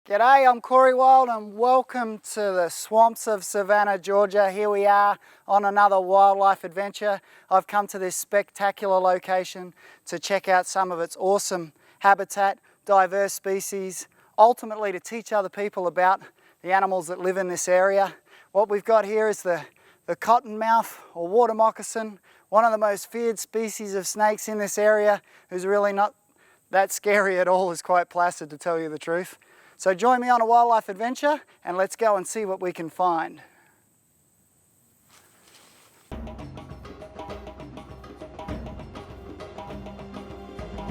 G'day, I'm Corey Wild and welcome to the swamps of Savannah, Georgia. Here we are on another wildlife adventure. I've come to this spectacular location to check out some of its awesome habitat, diverse species, ultimately to teach other people about the animals that live in this area. What we've got here is the cottonmouth or water moccasin, one of the most feared species of snakes in this area, who's really not that scary at all, is quite placid to tell you the truth. So join me on a wildlife adventure and let's go and see what we can find.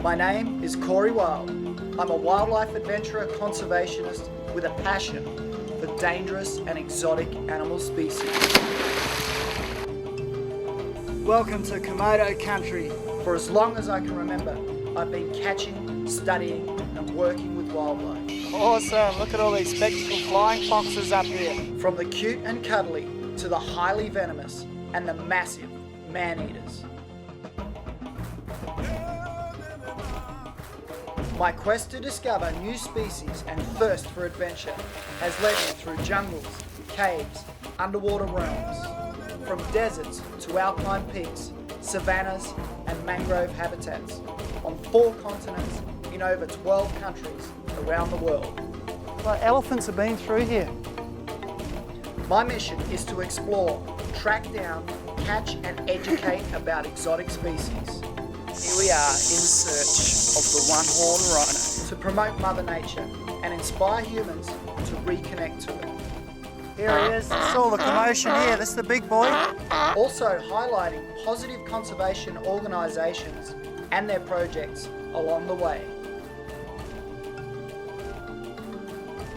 My name is Corey Wild. I'm a wildlife adventurer conservationist with a passion for dangerous and exotic animal species. Welcome to Komodo country. For as long as I can remember, I've been catching, studying and working with wildlife. Awesome, look at all these spectacled flying foxes up here. From the cute and cuddly to the highly venomous and the massive man-eaters. My quest to discover new species and thirst for adventure has led me through jungles, caves, underwater realms, from deserts to alpine peaks, savannas and mangrove habitats, on 4 continents in over 12 countries around the world. Well, elephants have been through here. My mission is to explore, track down, catch and educate about exotic species. Here we are in search of the one-horned rhino to promote Mother Nature and inspire humans to reconnect to it. Here he is, it's all the commotion here, this is the big boy. Also highlighting positive conservation organisations and their projects along the way.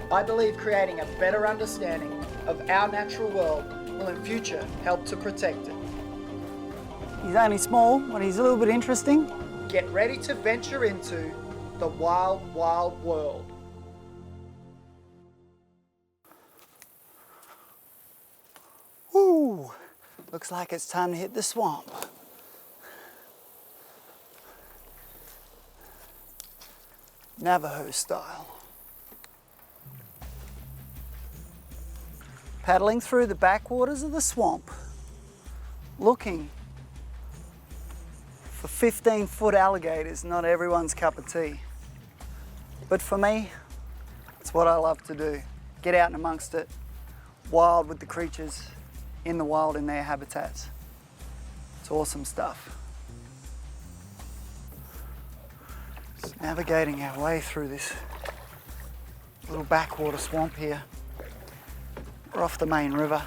I believe creating a better understanding of our natural world will in future help to protect it. He's only small, but he's a little bit interesting. Get ready to venture into the wild, wild world. Woo! Looks like it's time to hit the swamp. Navajo style. Paddling through the backwaters of the swamp, looking for 15-foot alligators. Not everyone's cup of tea. But for me, it's what I love to do. Get out and amongst it, wild with the creatures, in the wild in their habitats. It's awesome stuff. Just navigating our way through this little backwater swamp here. We're off the main river,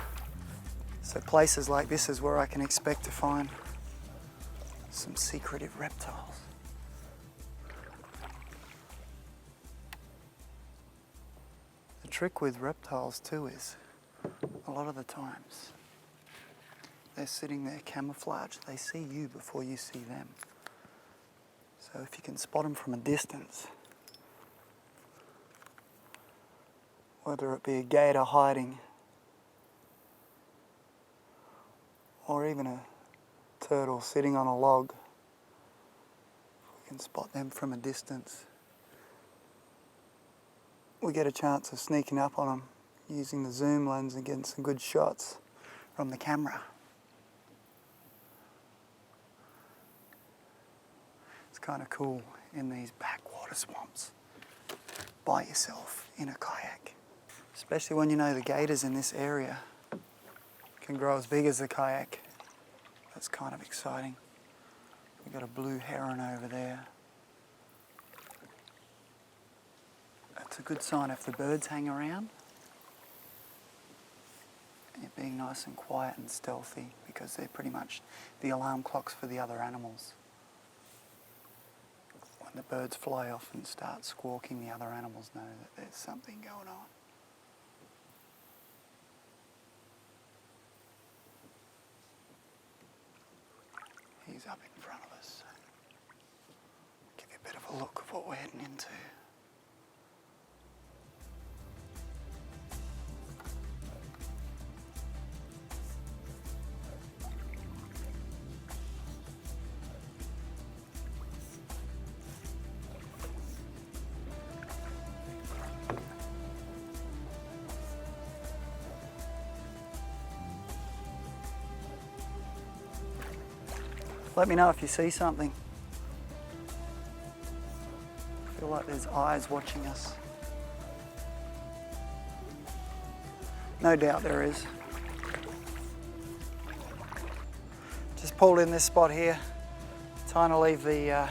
so places like this is where I can expect to find some secretive reptiles. The trick with reptiles too is, a lot of the times, they're sitting there camouflaged. They see you before you see them. So if you can spot them from a distance, whether it be a gator hiding or even a turtle sitting on a log, we can spot them from a distance. We get a chance of sneaking up on them using the zoom lens and getting some good shots from the camera. It's kind of cool in these backwater swamps by yourself in a kayak, especially when you know the gators in this area can grow as big as the kayak. That's kind of exciting. We've got a blue heron over there. That's a good sign if the birds hang around. And you're being nice and quiet and stealthy, because they're pretty much the alarm clocks for the other animals. When the birds fly off and start squawking, the other animals know that there's something going on. He's up in front of us. Give you a bit of a look of what we're heading into. Let me know if you see something. I feel like there's eyes watching us. No doubt there is. Just pulled in this spot here, trying to leave the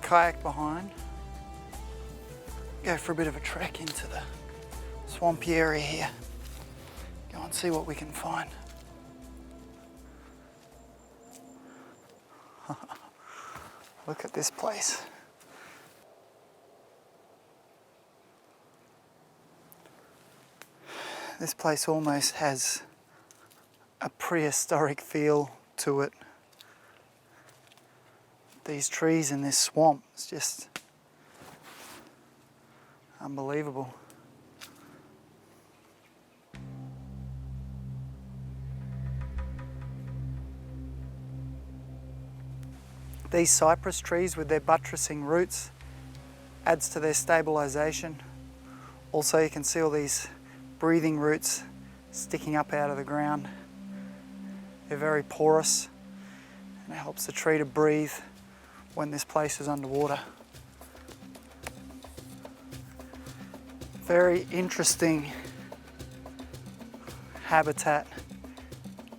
kayak behind. Go for a bit of a trek into the swampy area here. Go and see what we can find. Look at this place. This place almost has a prehistoric feel to it. These trees in this swamp, it's just unbelievable. These cypress trees with their buttressing roots adds to their stabilisation. Also you can see all these breathing roots sticking up out of the ground. They're very porous and it helps the tree to breathe when this place is underwater. Very interesting habitat,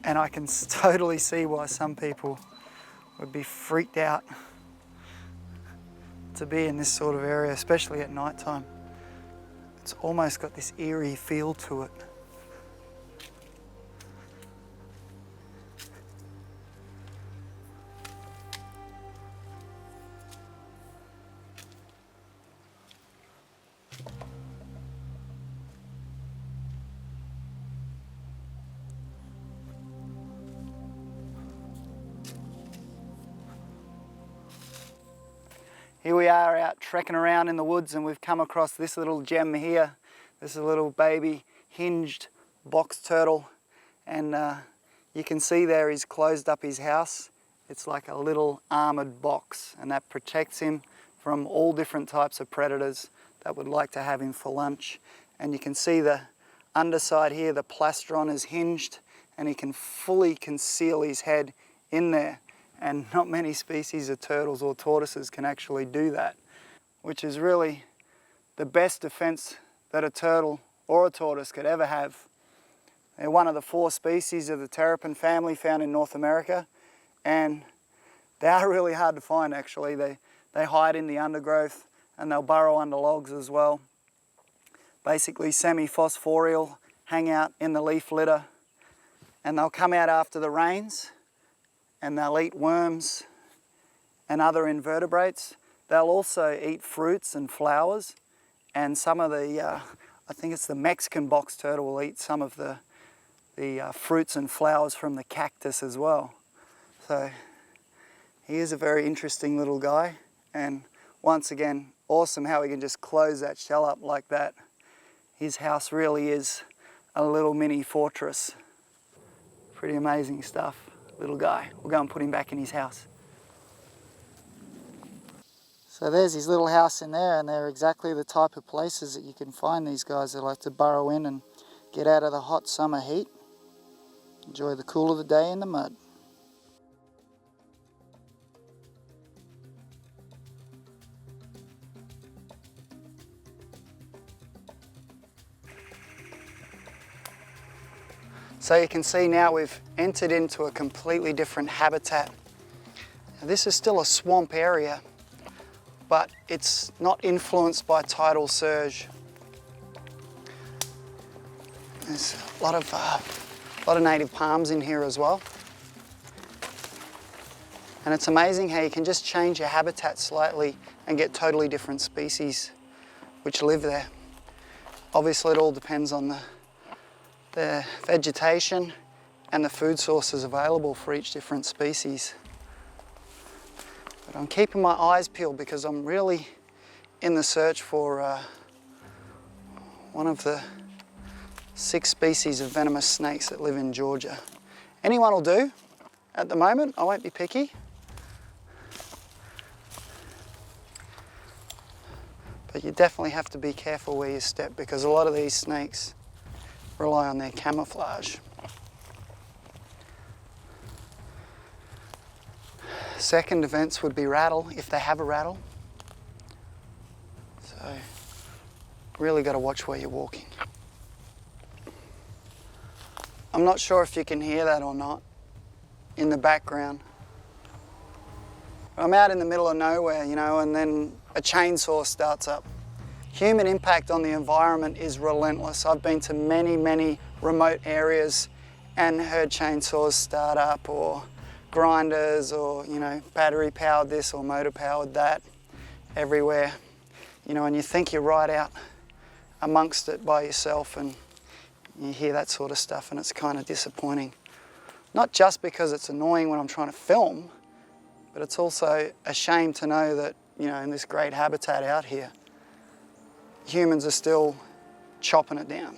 and I can totally see why some people would be freaked out to be in this sort of area, especially at night time. It's almost got this eerie feel to it. Here we are out trekking around in the woods and we've come across this little gem here. This is a little baby hinged box turtle, and you can see there he's closed up his house. It's like a little armoured box, and that protects him from all different types of predators that would like to have him for lunch. And you can see the underside here, the plastron is hinged and he can fully conceal his head in there. And not many species of turtles or tortoises can actually do that, which is really the best defense that a turtle or a tortoise could ever have. They're one of the 4 species of the terrapin family found in North America, and they are really hard to find actually. They hide in the undergrowth and they'll burrow under logs as well. Basically semi-phosphorial, hang out in the leaf litter, and they'll come out after the rains and they'll eat worms and other invertebrates. They'll also eat fruits and flowers, and some of the, I think it's the Mexican box turtle will eat some of the fruits and flowers from the cactus as well. So he is a very interesting little guy, and once again, awesome how he can just close that shell up like that. His house really is a little mini fortress. Pretty amazing stuff. Little guy. We'll go and put him back in his house. So there's his little house in there, and they're exactly the type of places that you can find these guys that like to burrow in and get out of the hot summer heat. Enjoy the cool of the day in the mud. So you can see now we've entered into a completely different habitat. Now, this is still a swamp area, but it's not influenced by tidal surge. There's a lot of native palms in here as well. And it's amazing how you can just change your habitat slightly and get totally different species which live there. Obviously it all depends on the vegetation and the food sources available for each different species. But I'm keeping my eyes peeled because I'm really in the search for one of the 6 species of venomous snakes that live in Georgia. Anyone will do at the moment. I won't be picky. But you definitely have to be careful where you step, because a lot of these snakes rely on their camouflage. Second events would be rattle, if they have a rattle. So, really got to watch where you're walking. I'm not sure if you can hear that or not in the background. I'm out in the middle of nowhere, you know, and then a chainsaw starts up. Human impact on the environment is relentless. I've been to many, many remote areas and heard chainsaws start up, or grinders, or, you know, battery powered this or motor powered that everywhere. You know, and you think you're right out amongst it by yourself, and you hear that sort of stuff, and it's kind of disappointing. Not just because it's annoying when I'm trying to film, but it's also a shame to know that, you know, in this great habitat out here, humans are still chopping it down.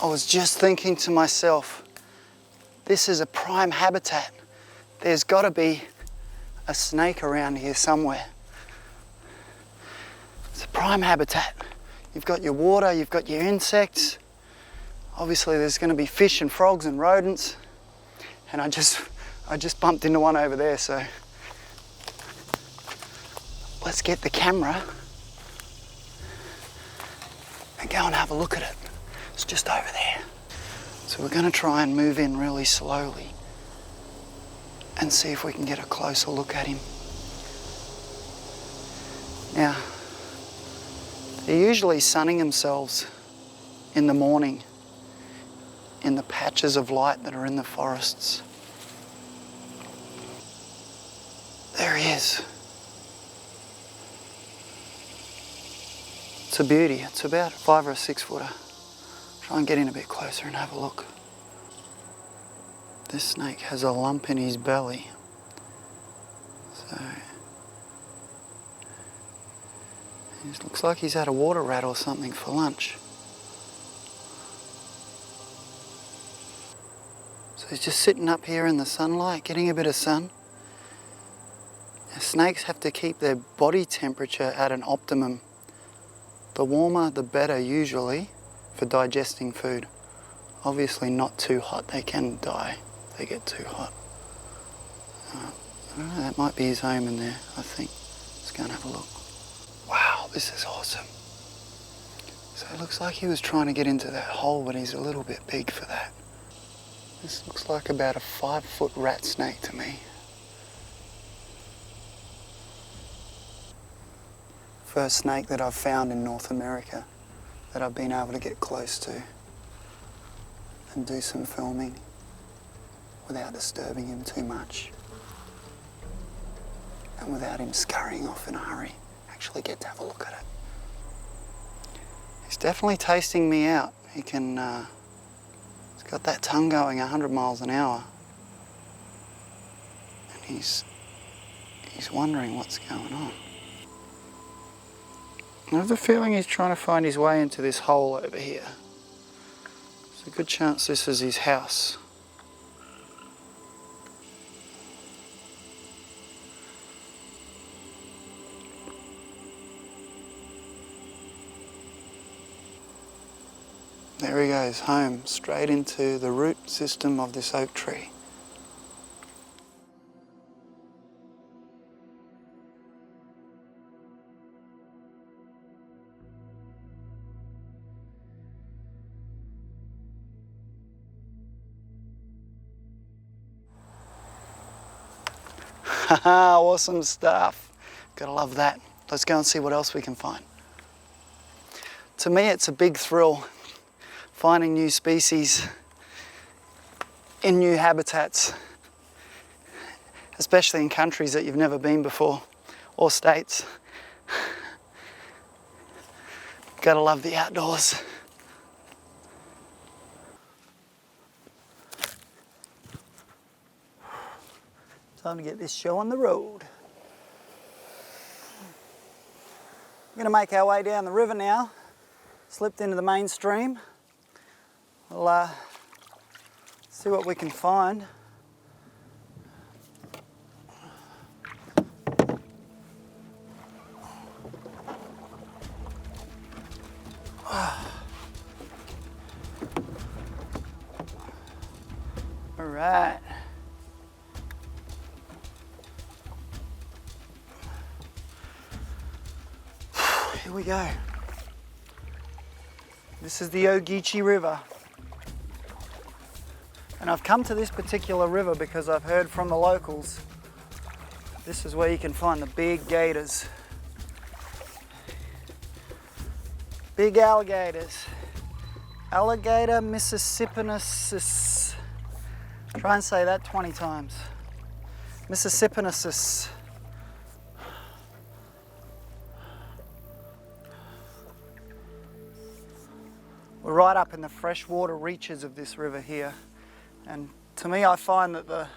I was just thinking to myself, this is a prime habitat. There's got to be a snake around here somewhere. It's a prime habitat. You've got your water, you've got your insects. Obviously there's going to be fish and frogs and rodents. And I just bumped into one over there, so let's get the camera and go and have a look at it. It's just over there. So we're going to try and move in really slowly and see if we can get a closer look at him. Now, they're usually sunning themselves in the morning in the patches of light that are in the forests. There he is. It's a beauty. It's about a 5 or a 6 footer. Try and get in a bit closer and have a look. This snake has a lump in his belly. So, it looks like he's had a water rat or something for lunch. So he's just sitting up here in the sunlight, getting a bit of sun. Now, snakes have to keep their body temperature at an optimum. The warmer, the better usually for digesting food. Obviously not too hot, they can die if they get too hot. I don't know, that might be his home in there, I think. Let's go and have a look. Wow, this is awesome. So it looks like he was trying to get into that hole, but he's a little bit big for that. This looks like about a 5-foot rat snake to me. First snake that I've found in North America that I've been able to get close to and do some filming without disturbing him too much and without him scurrying off in a hurry. Actually get to have a look at it. He's definitely tasting me out. He can, he's got that tongue going 100 miles an hour, and he's wondering what's going on. I have the feeling he's trying to find his way into this hole over here. There's a good chance this is his house. There he goes, home, straight into the root system of this oak tree. Haha, awesome stuff. Gotta love that. Let's go and see what else we can find. To me, it's a big thrill finding new species in new habitats, especially in countries that you've never been before, or states. Gotta love the outdoors. Time to get this show on the road. We're gonna make our way down the river now. Slipped into the main stream. We'll see what we can find. right. Here we go. This is the Ogeechee River. And I've come to this particular river because I've heard from the locals this is where you can find the big gators. Big alligators. Alligator Mississippiensis. Try and say that 20 times. Mississippiensis. We're right up in the freshwater reaches of this river here. And to me, I find that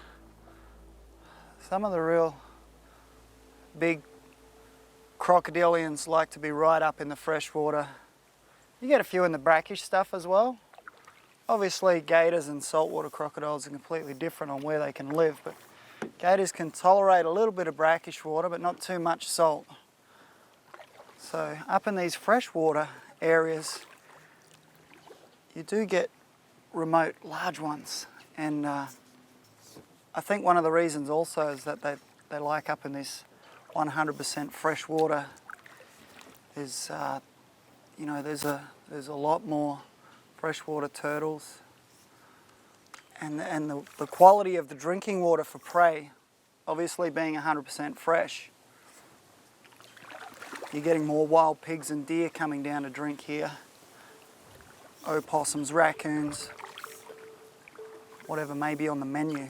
some of the real big crocodilians like to be right up in the freshwater. You get a few in the brackish stuff as well. Obviously, gators and saltwater crocodiles are completely different on where they can live, but gators can tolerate a little bit of brackish water, but not too much salt. So up in these freshwater areas, you do get remote large ones. And I think one of the reasons also is that they like up in this 100% fresh water is, you know, there's a lot more freshwater turtles. And the quality of the drinking water for prey, obviously being 100% fresh, you're getting more wild pigs and deer coming down to drink here. Opossums, raccoons, whatever may be on the menu.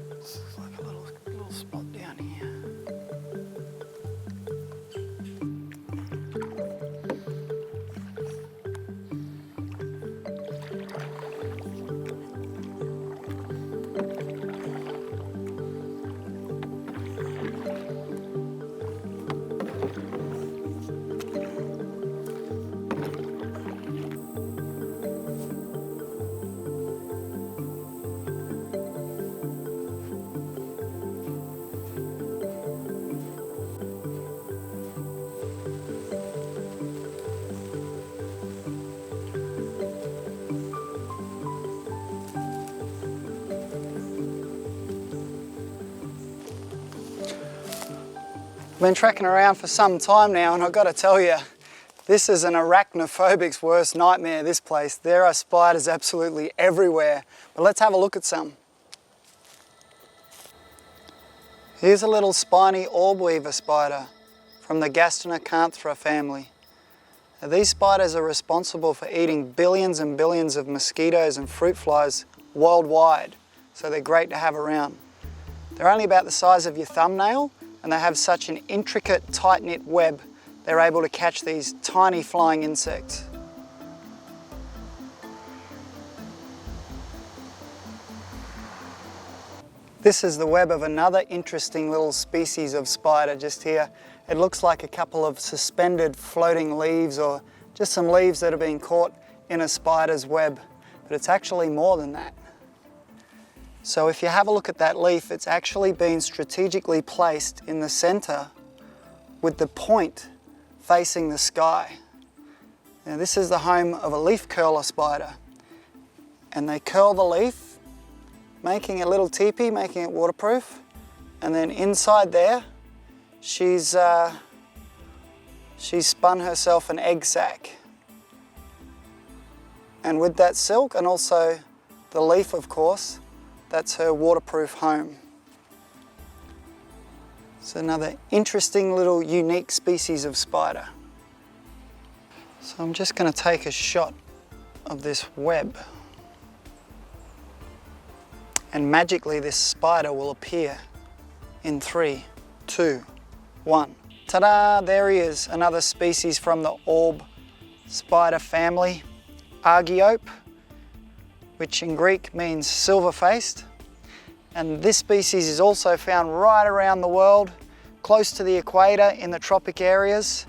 This is like a little spot down here. I've been trekking around for some time now, and I've got to tell you, this is an arachnophobic's worst nightmare, this place. There are spiders absolutely everywhere. But let's have a look at some. Here's a little spiny orb weaver spider from the Gastronocanthra family. Now, these spiders are responsible for eating billions and billions of mosquitoes and fruit flies worldwide, so they're great to have around. They're only about the size of your thumbnail, and they have such an intricate, tight-knit web, they're able to catch these tiny flying insects. This is the web of another interesting little species of spider just here. It looks like a couple of suspended floating leaves, or just some leaves that have been caught in a spider's web, but it's actually more than that. So if you have a look at that leaf, it's actually been strategically placed in the center with the point facing the sky. Now this is the home of a leaf curler spider, and they curl the leaf, making a little teepee, making it waterproof, and then inside there she's spun herself an egg sac. And with that silk, and also the leaf of course, that's her waterproof home. It's another interesting little unique species of spider. So I'm just going to take a shot of this web. And magically this spider will appear in 3, 2, 1. Ta-da! There he is, another species from the orb spider family, Argiope, which in Greek means silver-faced. And this species is also found right around the world, close to the equator in the tropic areas.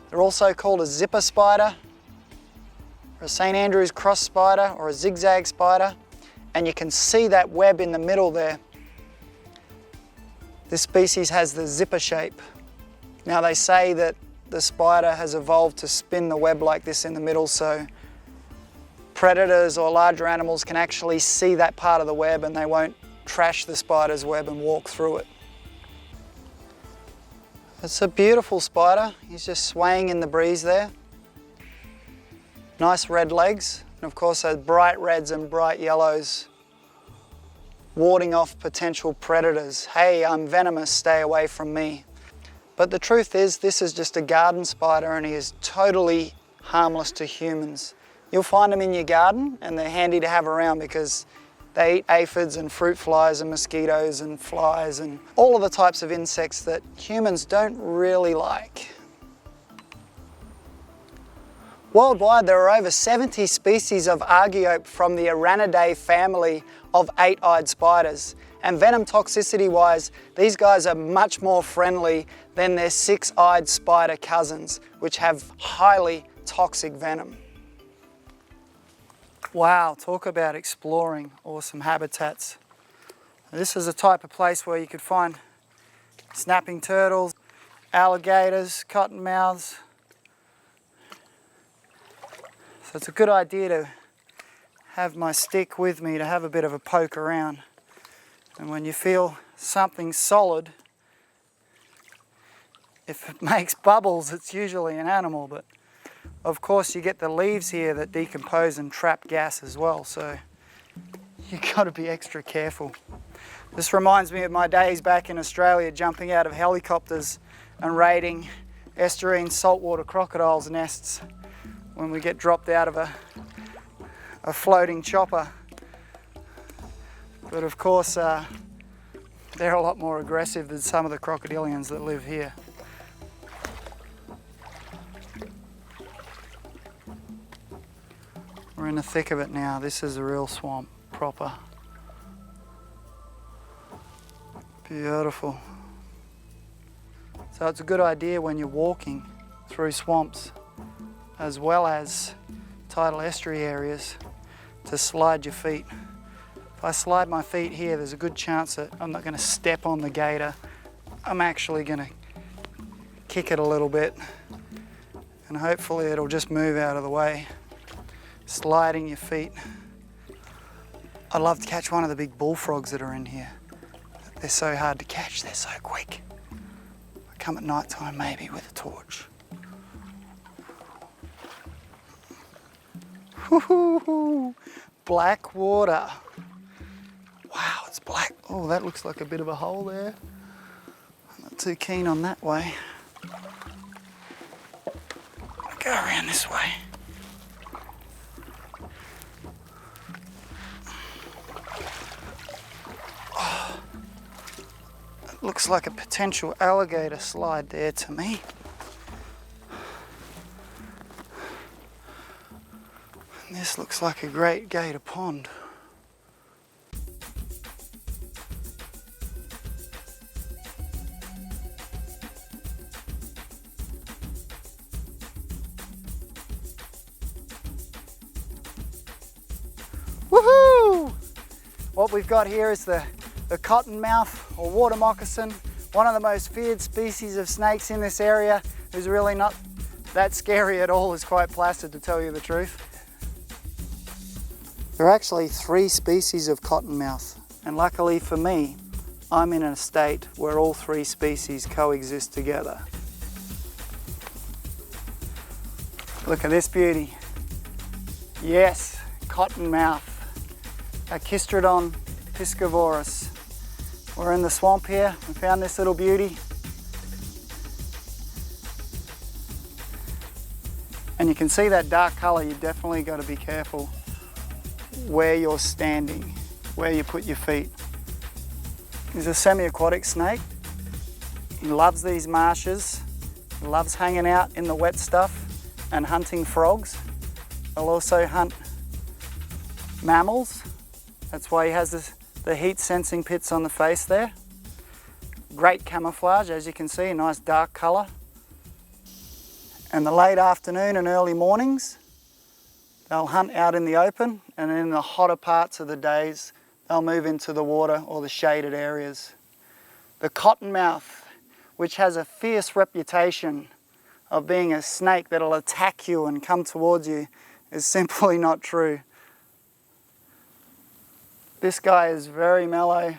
They're also called a zipper spider, or a St. Andrew's cross spider, or a zigzag spider. And you can see that web in the middle there. This species has the zipper shape. Now they say that the spider has evolved to spin the web like this in the middle, so predators or larger animals can actually see that part of the web and they won't trash the spider's web and walk through it. It's a beautiful spider. He's just swaying in the breeze there. Nice red legs, and of course those bright reds and bright yellows warding off potential predators. Hey, I'm venomous, stay away from me. But the truth is, this is just a garden spider and he is totally harmless to humans. You'll find them in your garden and they're handy to have around because they eat aphids and fruit flies and mosquitoes and flies and all of the types of insects that humans don't really like. Worldwide, there are over 70 species of Archaeope from the Aranidae family of 8-eyed spiders. And venom toxicity wise, these guys are much more friendly than their 6-eyed spider cousins, which have highly toxic venom. Wow, talk about exploring awesome habitats. This is a type of place where you could find snapping turtles, alligators, cottonmouths. So it's a good idea to have my stick with me to have a bit of a poke around. And when you feel something solid, if it makes bubbles, it's usually an animal, but of course you get the leaves here that decompose and trap gas as well, so you've got to be extra careful. This reminds me of my days back in Australia jumping out of helicopters and raiding estuarine saltwater crocodiles' nests when we get dropped out of a floating chopper. But of course they're a lot more aggressive than some of the crocodilians that live here. We're in the thick of it now. This is a real swamp, proper. Beautiful. So it's a good idea when you're walking through swamps as well as tidal estuary areas to slide your feet. If I slide my feet here, there's a good chance that I'm not going to step on the gator. I'm actually going to kick it a little bit and hopefully it'll just move out of the way. Sliding your feet. I'd love to catch one of the big bullfrogs that are in here. They're so hard to catch, they're so quick. I come at night time maybe with a torch. Woohoo! Black water. Wow, it's black. Oh, that looks like a bit of a hole there. I'm not too keen on that way. I'll go around this way. Oh, it looks like a potential alligator slide there to me. And this looks like a great gator pond. Woohoo! What we've got here is the cottonmouth or water moccasin, one of the most feared species of snakes in this area, who's really not that scary at all, is quite placid to tell you the truth. There are actually 3 species of cottonmouth, and luckily for me, I'm in a state where all 3 species coexist together. Look at this beauty. Yes, cottonmouth, Achistrodon piscivorus. We're in the swamp here. We found this little beauty. And you can see that dark colour. You've definitely got to be careful where you're standing, where you put your feet. He's a semi-aquatic snake. He loves these marshes. He loves hanging out in the wet stuff and hunting frogs. He'll also hunt mammals. That's why he has the heat sensing pits on the face there. Great camouflage, as you can see, a nice dark colour. In the late afternoon and early mornings, they'll hunt out in the open, and in the hotter parts of the days, they'll move into the water or the shaded areas. The cottonmouth, which has a fierce reputation of being a snake that'll attack you and come towards you, is simply not true. This guy is very mellow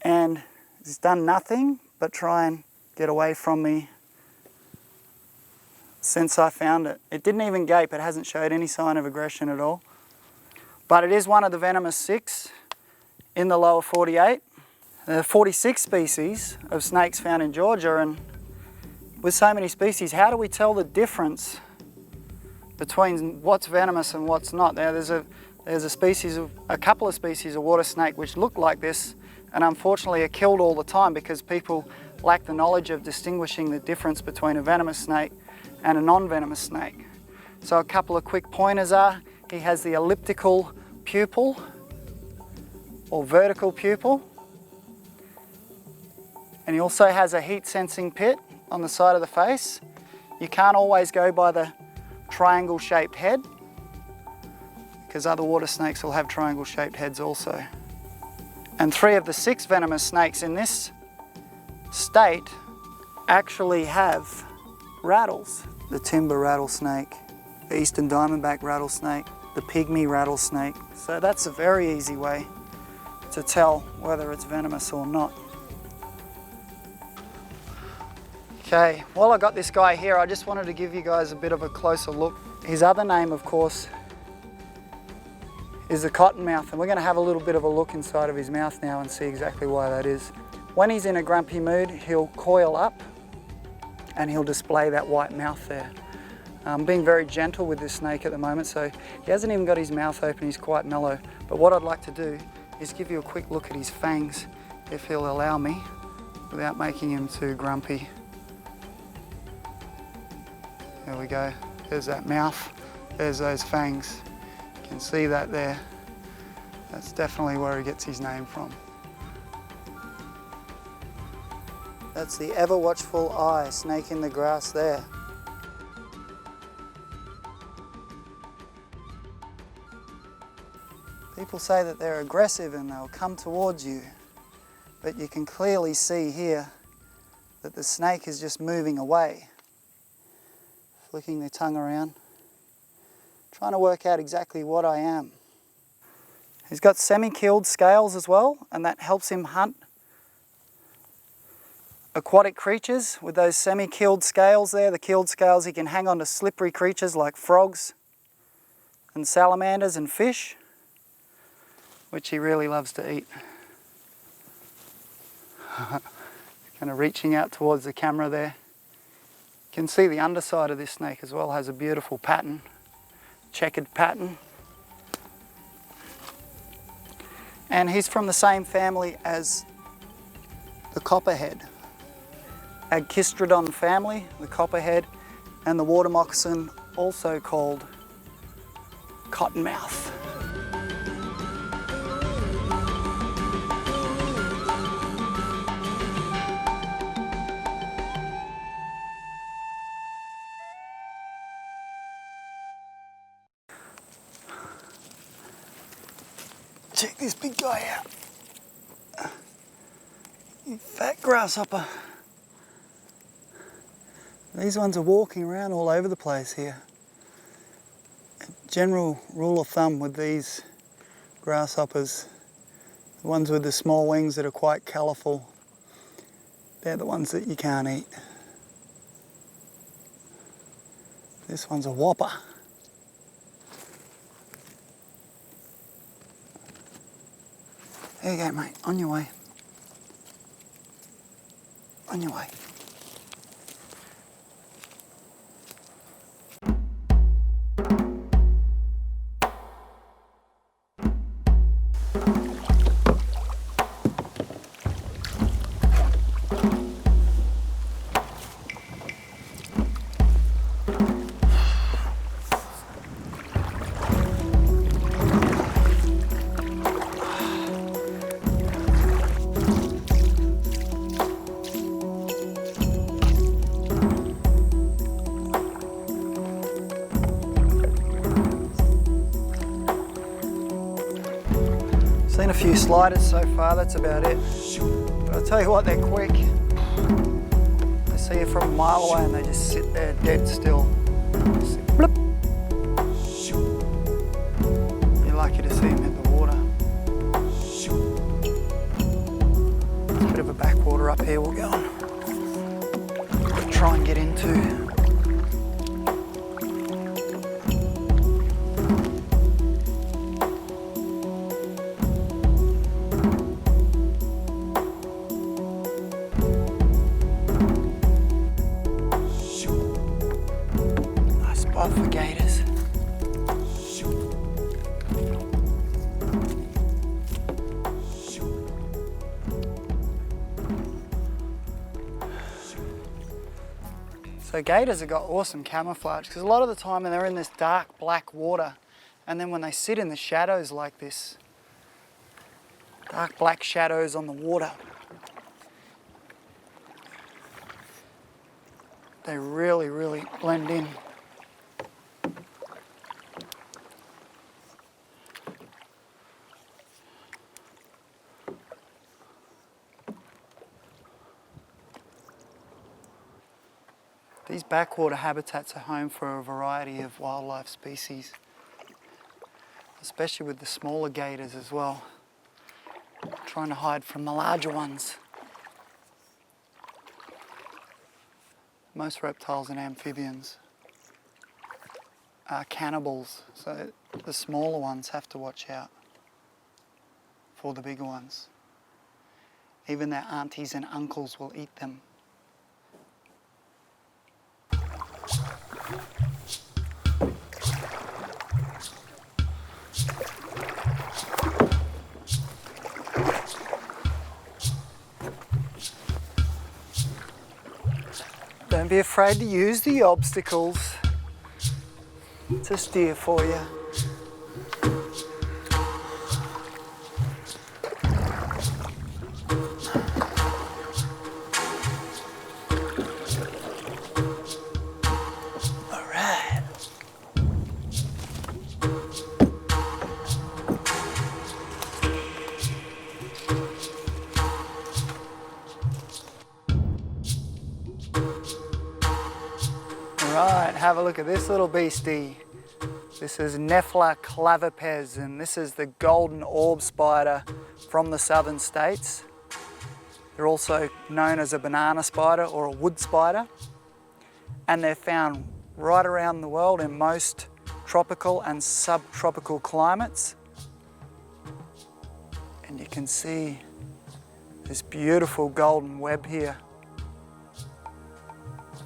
and he's done nothing but try and get away from me since I found it. It didn't even gape, it hasn't showed any sign of aggression at all. But it is one of the venomous 6 in the lower 48. There are 46 species of snakes found in Georgia, and with so many species, how do we tell the difference between what's venomous and what's not? Now, there's a couple of species of water snake which look like this, and unfortunately are killed all the time because people lack the knowledge of distinguishing the difference between a venomous snake and a non-venomous snake. So a couple of quick pointers are, he has the elliptical pupil or vertical pupil, and he also has a heat sensing pit on the side of the face. You can't always go by the triangle shaped head because other water snakes will have triangle shaped heads also. And 3 of the 6 venomous snakes in this state actually have rattles. The timber rattlesnake, the eastern diamondback rattlesnake, the pygmy rattlesnake. So that's a very easy way to tell whether it's venomous or not. Okay, while I got this guy here, I just wanted to give you guys a bit of a closer look. His other name, of course, is the cottonmouth, and we're going to have a little bit of a look inside of his mouth now and see exactly why that is. When he's in a grumpy mood, he'll coil up and he'll display that white mouth there. I'm being very gentle with this snake at the moment, so he hasn't even got his mouth open, he's quite mellow. But what I'd like to do is give you a quick look at his fangs, if he'll allow me, without making him too grumpy. There we go, there's that mouth, there's those fangs. You can see that there. That's definitely where he gets his name from. That's the ever watchful eye snake in the grass there. People say that they're aggressive and they'll come towards you, but you can clearly see here that the snake is just moving away, flicking their tongue around, trying to work out exactly what I am. He's got semi-keeled scales as well, and that helps him hunt aquatic creatures with those semi-keeled scales there. The keeled scales, he can hang on to slippery creatures like frogs and salamanders and fish, which he really loves to eat. Kind of reaching out towards the camera there. You can see the underside of this snake as well has a beautiful pattern, checkered pattern. And he's from the same family as the copperhead. Agkistrodon family, the copperhead, and the water moccasin, also called cottonmouth. Check this big guy out. You fat grasshopper. These ones are walking around all over the place here. A general rule of thumb with these grasshoppers, the ones with the small wings that are quite colourful, they're the ones that you can't eat. This one's a whopper. There you go, mate, on your way. On your way. Seen a few sliders so far, that's about it. But I'll tell you what, they're quick. They see you from a mile away and they just sit there dead still. Just blip, here we'll go and try and get into. Nice spot for gators. So gators have got awesome camouflage because a lot of the time they're in this dark black water, and then when they sit in the shadows like this, dark black shadows on the water, they really, really blend in. These backwater habitats are home for a variety of wildlife species, especially with the smaller gators as well, trying to hide from the larger ones. Most reptiles and amphibians are cannibals, so the smaller ones have to watch out for the bigger ones. Even their aunties and uncles will eat them. Don't be afraid to use the obstacles to steer for you. All right. Right, have a look at this little beastie. This is Nephla clavipes, and this is the golden orb spider from the southern states. They're also known as a banana spider or a wood spider, and they're found right around the world in most tropical and subtropical climates. And you can see this beautiful golden web here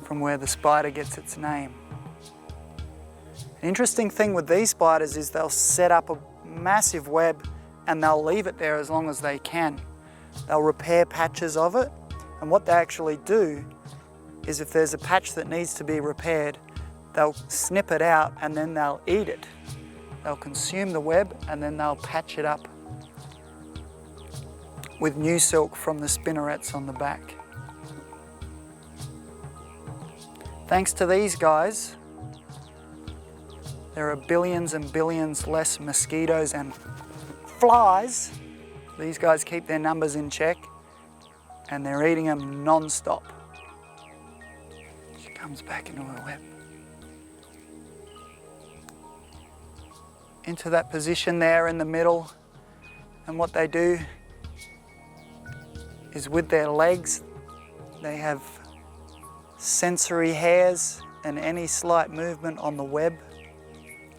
from where the spider gets its name. An interesting thing with these spiders is they'll set up a massive web and they'll leave it there as long as they can. They'll repair patches of it, and what they actually do is if there's a patch that needs to be repaired, they'll snip it out and then they'll eat it. They'll consume the web and then they'll patch it up with new silk from the spinnerets on the back. Thanks to these guys, there are billions and billions less mosquitoes and flies. These guys keep their numbers in check and they're eating them non-stop. She comes back into her web. Into that position there in the middle, and what they do is with their legs, they have sensory hairs, and any slight movement on the web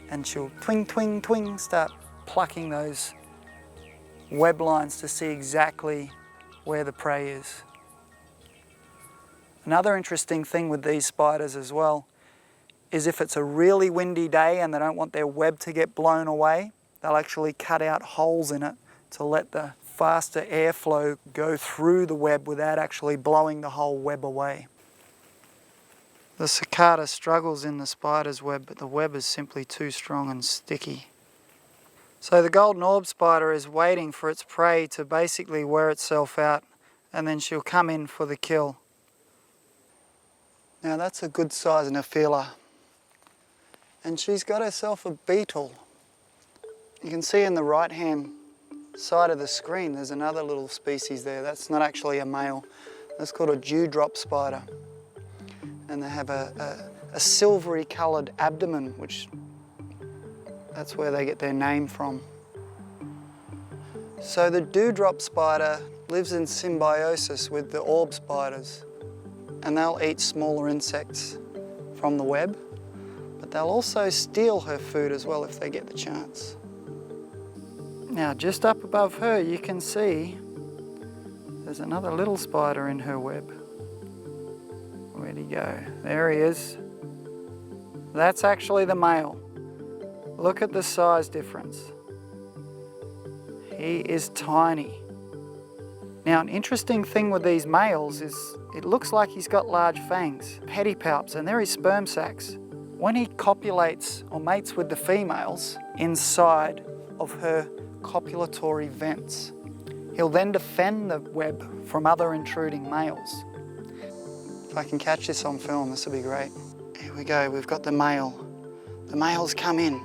and she'll twing, twing, twing, start plucking those web lines to see exactly where the prey is. Another interesting thing with these spiders as well is if it's a really windy day and they don't want their web to get blown away, they'll actually cut out holes in it to let the faster airflow go through the web without actually blowing the whole web away. The cicada struggles in the spider's web, but the web is simply too strong and sticky. So the golden orb spider is waiting for its prey to basically wear itself out, and then she'll come in for the kill. Now that's a good size Nephila. And she's got herself a beetle. You can see in the right-hand side of the screen there's another little species there. That's not actually a male. That's called a dewdrop spider. And they have a silvery coloured abdomen, which that's where they get their name from. So the dewdrop spider lives in symbiosis with the orb spiders, and they'll eat smaller insects from the web, but they'll also steal her food as well if they get the chance. Now, just up above her, you can see there's another little spider in her web. Where'd he go? There he is. That's actually the male. Look at the size difference. He is tiny. Now, an interesting thing with these males is it looks like he's got large fangs, pedipalps, and they're his sperm sacs. When he copulates or mates with the females inside of her copulatory vents, he'll then defend the web from other intruding males. If I can catch this on film, this will be great. Here we go, we've got the male. The male's come in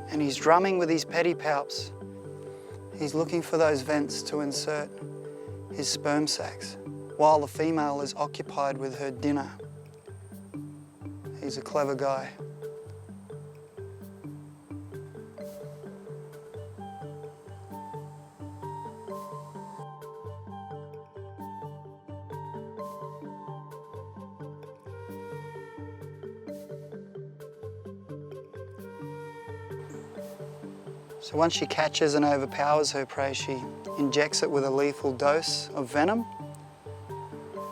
and he's drumming with his pedipalps. He's looking for those vents to insert his sperm sacs while the female is occupied with her dinner. He's a clever guy. So once she catches and overpowers her prey, she injects it with a lethal dose of venom,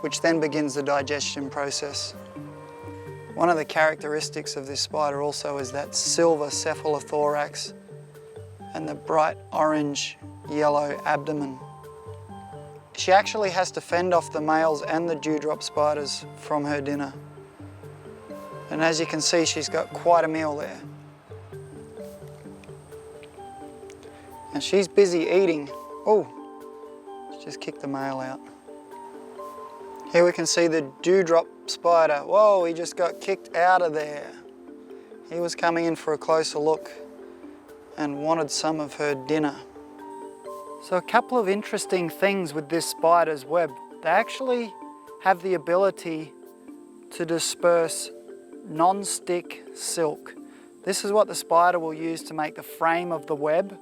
which then begins the digestion process. One of the characteristics of this spider also is that silver cephalothorax and the bright orange yellow abdomen. She actually has to fend off the males and the dewdrop spiders from her dinner. And as you can see, she's got quite a meal there. And she's busy eating. Oh, she just kicked the male out. Here we can see the dewdrop spider. Whoa, he just got kicked out of there. He was coming in for a closer look and wanted some of her dinner. So a couple of interesting things with this spider's web. They actually have the ability to disperse non-stick silk. This is what the spider will use to make the frame of the web,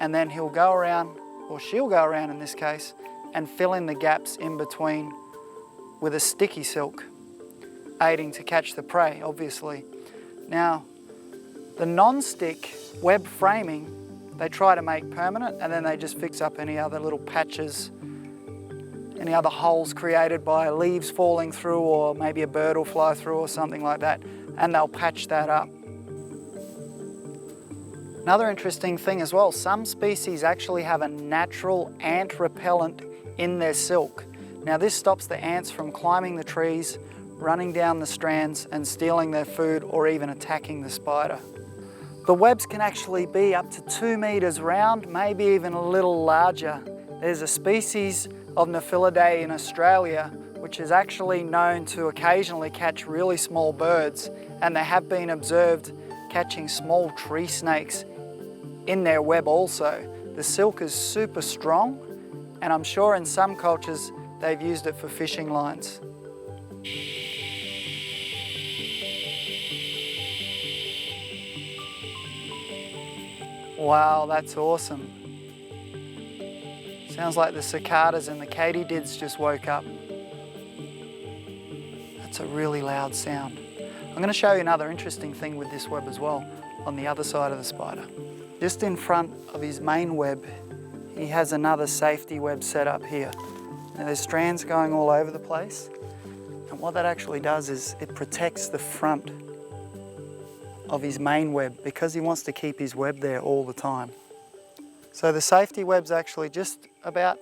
and then he'll go around, or she'll go around in this case, and fill in the gaps in between with a sticky silk, aiding to catch the prey, obviously. Now, the non-stick web framing, they try to make permanent, and then they just fix up any other little patches, any other holes created by leaves falling through, or maybe a bird will fly through or something like that, and they'll patch that up. Another interesting thing as well, some species actually have a natural ant repellent in their silk. Now this stops the ants from climbing the trees, running down the strands and stealing their food or even attacking the spider. The webs can actually be up to 2 meters round, maybe even a little larger. There's a species of Nephilidae in Australia which is actually known to occasionally catch really small birds, and they have been observed catching small tree snakes in their web also. The silk is super strong, and I'm sure in some cultures they've used it for fishing lines. Wow, that's awesome. Sounds like the cicadas and the katydids just woke up. That's a really loud sound. I'm going to show you another interesting thing with this web as well, on the other side of the spider. Just in front of his main web, he has another safety web set up here. Now there's strands going all over the place, and what that actually does is it protects the front of his main web because he wants to keep his web there all the time. So the safety web's actually just about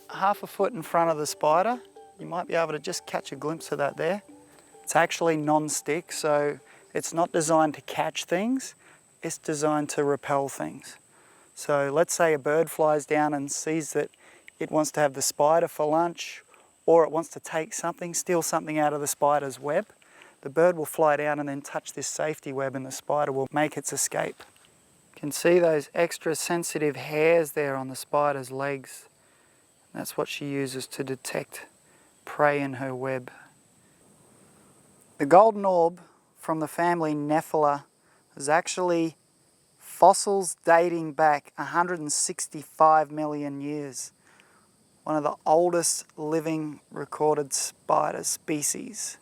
half a foot in front of the spider. You might be able to just catch a glimpse of that there. It's actually non-stick, so it's not designed to catch things. It's designed to repel things. So let's say a bird flies down and sees that it wants to have the spider for lunch, or it wants to take something, steal something out of the spider's web. The bird will fly down and then touch this safety web, and the spider will make its escape. You can see those extra sensitive hairs there on the spider's legs. That's what she uses to detect prey in her web. The golden orb from the family Nephila is actually fossils dating back 165 million years. one of the oldest living recorded spider species.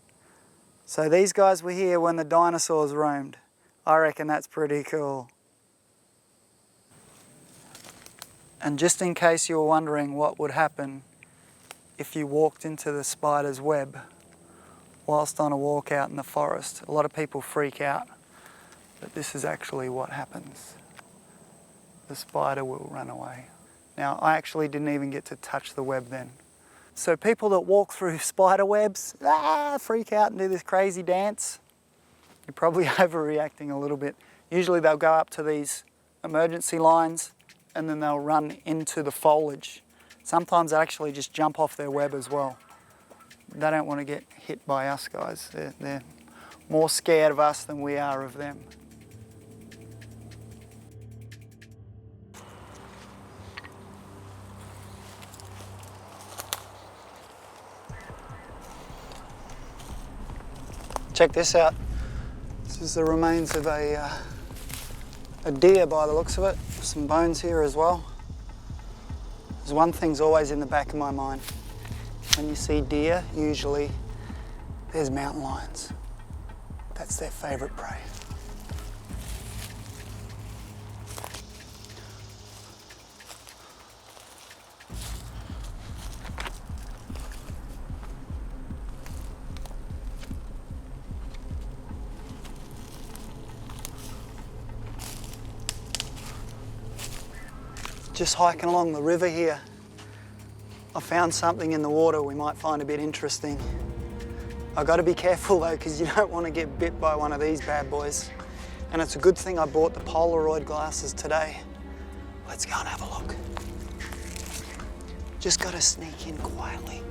So these guys were here when the dinosaurs roamed. I reckon that's pretty cool. And just in case you were wondering what would happen if you walked into the spider's web whilst on a walk out in the forest, a lot of people freak out, but this is actually what happens. The spider will run away. Now, I actually didn't even get to touch the web then. So people that walk through spider webs, freak out and do this crazy dance, you're probably overreacting a little bit. Usually they'll go up to these emergency lines and then they'll run into the foliage. Sometimes they actually just jump off their web as well. They don't want to get hit by us guys. They're more scared of us than we are of them. Check this out. This is the remains of a deer by the looks of it. Some bones here as well. There's one thing's always in the back of my mind. When you see deer, usually there's mountain lions. That's their favourite prey. Just hiking along the river here, I found something in the water we might find a bit interesting. I've got to be careful though, because you don't want to get bit by one of these bad boys. And it's a good thing I bought the Polaroid glasses today. Let's go and have a look. Just got to sneak in quietly.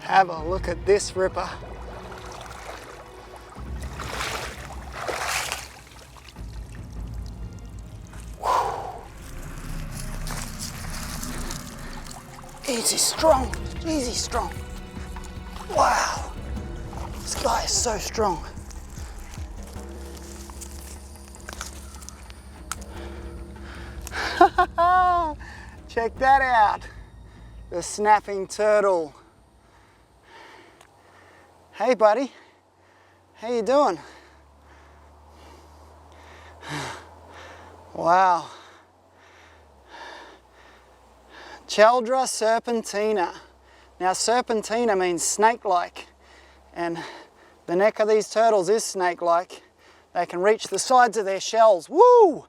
Have a look at this ripper. Easy strong, easy strong. Wow, this guy is so strong. Check that out, the snapping turtle. Hey buddy, how you doing? Wow. Cheldra serpentina. Now serpentina means snake-like, and the neck of these turtles is snake-like. They can reach the sides of their shells, woo!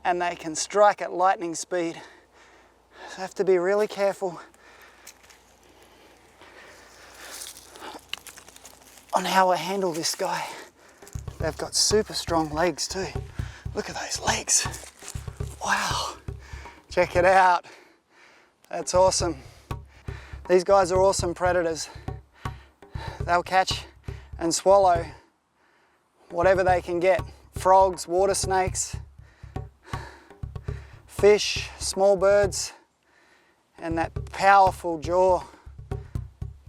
And they can strike at lightning speed. So I have to be really careful on how I handle this guy. They've got super strong legs too. Look at those legs. Wow. Check it out. That's awesome. These guys are awesome predators. They'll catch and swallow whatever they can get. Frogs, water snakes, fish, small birds, and that powerful jaw.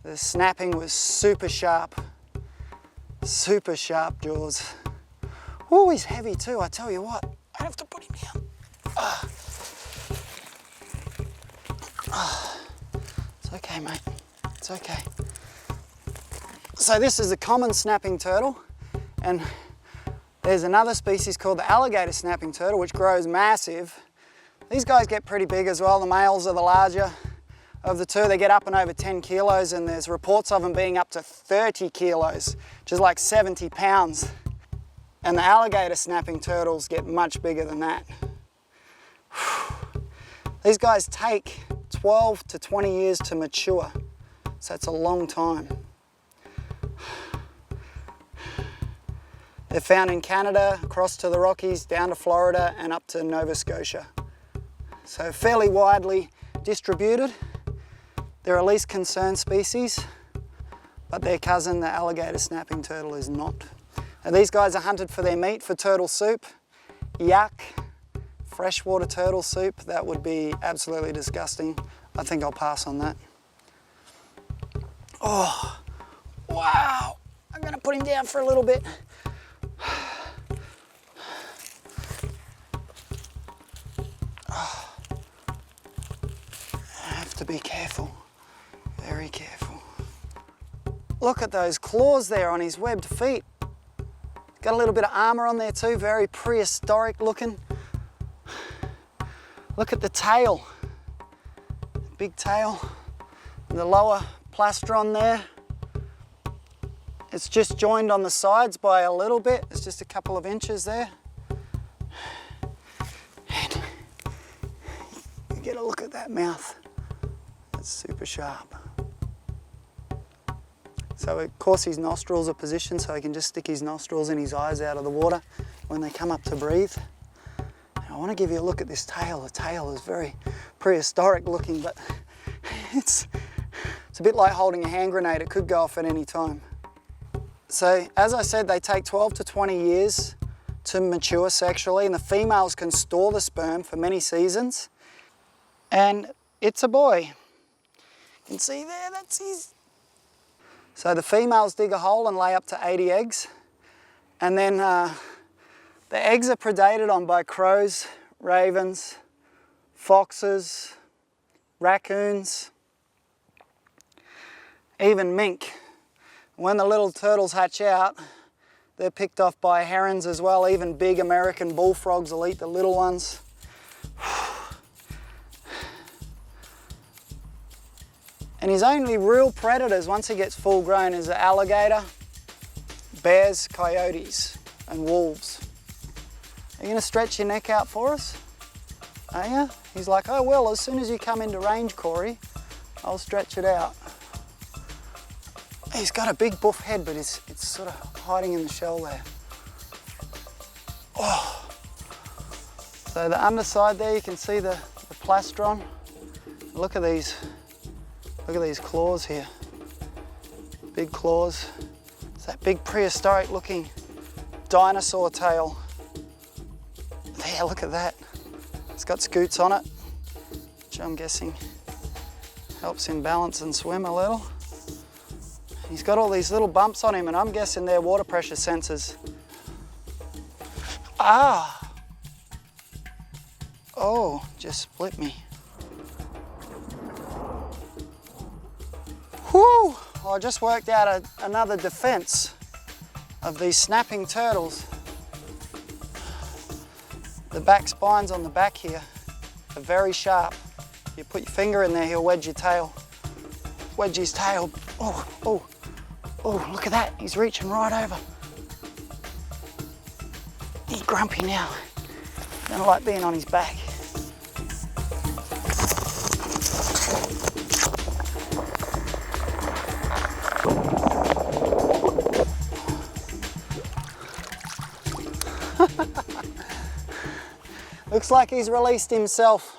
The snapping was super sharp jaws. Oh, he's heavy too, I tell you what. I have to put him down. It's okay, mate, it's okay. So this is a common snapping turtle, and there's another species called the alligator snapping turtle, which grows massive. These guys get pretty big as well. The males are the larger of the two. They get up and over 10 kilos, and there's reports of them being up to 30 kilos, which is like 70 pounds. And the alligator snapping turtles get much bigger than that. These guys take 12 to 20 years to mature, so it's a long time. They're found in Canada, across to the Rockies, down to Florida, and up to Nova Scotia. So fairly widely distributed. They're a least concern species. but their cousin, the alligator snapping turtle, is not. And these guys are hunted for their meat, for turtle soup. Yuck. Freshwater turtle soup, that would be absolutely disgusting. I think I'll pass on that. Oh, wow. I'm gonna put him down for a little bit. Oh. I have to be careful, very careful. Look at those claws there on his webbed feet. Got a little bit of armor on there too, very prehistoric looking. Look at the tail, big tail, and the lower plastron there. It's just joined on the sides by a little bit. It's just a couple of inches there. And you get a look at that mouth. It's super sharp. So of course his nostrils are positioned so he can just stick his nostrils and his eyes out of the water when they come up to breathe. I want to give you a look at this tail. The tail is very prehistoric looking, but it's a bit like holding a hand grenade. It could go off at any time. So as I said, they take 12 to 20 years to mature sexually, and the females can store the sperm for many seasons. And it's a boy. You can see there, that's his. So the females dig a hole and lay up to 80 eggs, and then the eggs are predated on by crows, ravens, foxes, raccoons, even mink. When the little turtles hatch out, they're picked off by herons as well. Even big American bullfrogs will eat the little ones. And his only real predators once he gets full grown is the alligator, bears, coyotes, and wolves. Are you going to stretch your neck out for us? Are you? He's like, oh well, as soon as you come into range, Corey, I'll stretch it out. He's got a big buff head, but it's sort of hiding in the shell there. Oh. So the underside there, you can see the plastron. Look at these claws here. Big claws. It's that big prehistoric looking dinosaur tail. There, look at that. It's got scoots on it, which I'm guessing helps him balance and swim a little. He's got all these little bumps on him, and I'm guessing they're water pressure sensors. Ah! Oh, just split me. Whew! Well, I just worked out another defense of these snapping turtles. The back spines on the back here are very sharp. You put your finger in there, he'll wedge your tail. Wedge his tail. Oh, oh, oh, look at that. He's reaching right over. He's grumpy now. Don't like being on his back. Looks like he's released himself.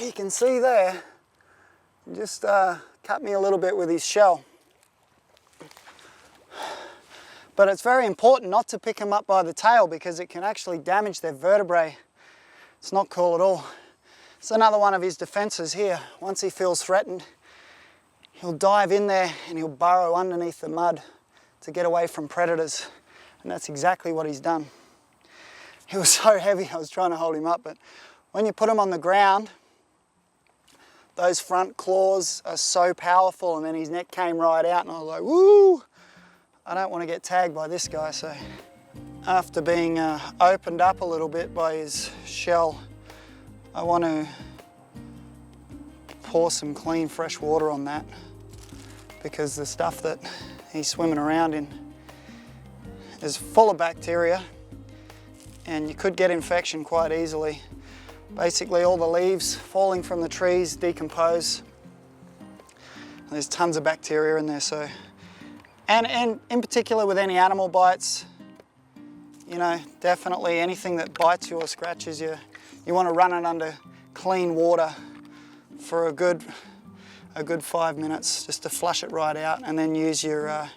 You can see there, he just cut me a little bit with his shell. But it's very important not to pick him up by the tail because it can actually damage their vertebrae. It's not cool at all. It's another one of his defenses here. Once he feels threatened, he'll dive in there and he'll burrow underneath the mud to get away from predators. And that's exactly what he's done. He was so heavy I was trying to hold him up, but when you put him on the ground, those front claws are so powerful, and then his neck came right out and I was like, woo! I don't want to get tagged by this guy. So after being opened up a little bit by his shell, I want to pour some clean fresh water on that because the stuff that he's swimming around in is full of bacteria and you could get infection quite easily. Basically all the leaves falling from the trees decompose. There's tons of bacteria in there, so. And in particular with any animal bites, you know, definitely anything that bites you or scratches you, you want to run it under clean water for a good a good 5 minutes just to flush it right out, and then use your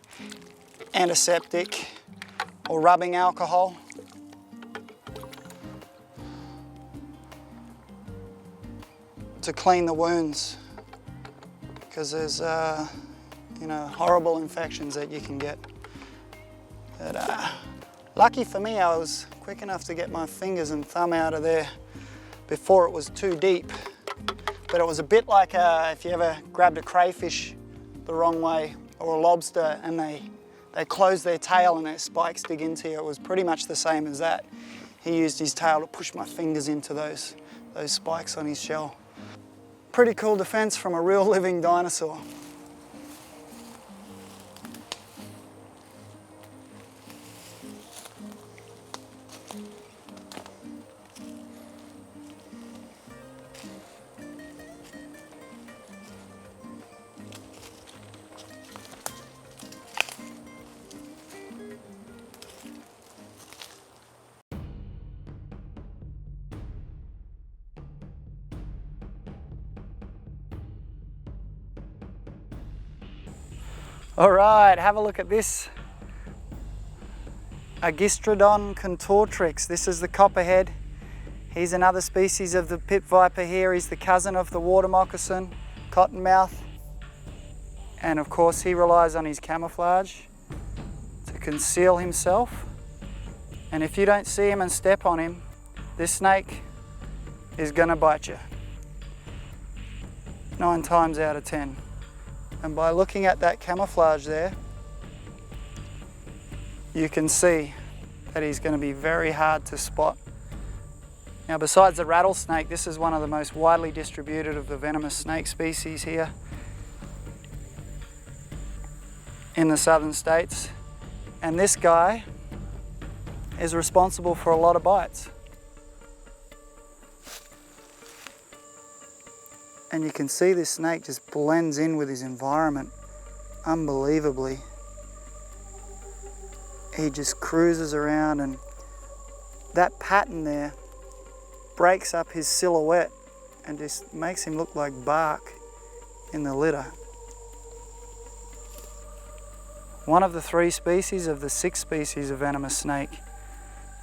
antiseptic or rubbing alcohol. To clean the wounds, because there's you know, horrible infections that you can get. But lucky for me, I was quick enough to get my fingers and thumb out of there before it was too deep. But it was a bit like if you ever grabbed a crayfish the wrong way, or a lobster, and they close their tail and their spikes dig into you. It was pretty much the same as that. He used his tail to push my fingers into those spikes on his shell. Pretty cool defense from a real living dinosaur. All right, have a look at this. Agistrodon contortrix. This is the copperhead. He's another species of the pit viper here. He's the cousin of the water moccasin, cottonmouth. And of course, he relies on his camouflage to conceal himself. And if you don't see him and step on him, this snake is gonna bite you. 9 times out of 10. And by looking at that camouflage there, you can see that he's going to be very hard to spot. Now, besides the rattlesnake, this is one of the most widely distributed of the venomous snake species here in the southern states. And this guy is responsible for a lot of bites. And you can see this snake just blends in with his environment unbelievably. He just cruises around, and that pattern there breaks up his silhouette and just makes him look like bark in the litter. One of the 3 species of the 6 species of venomous snake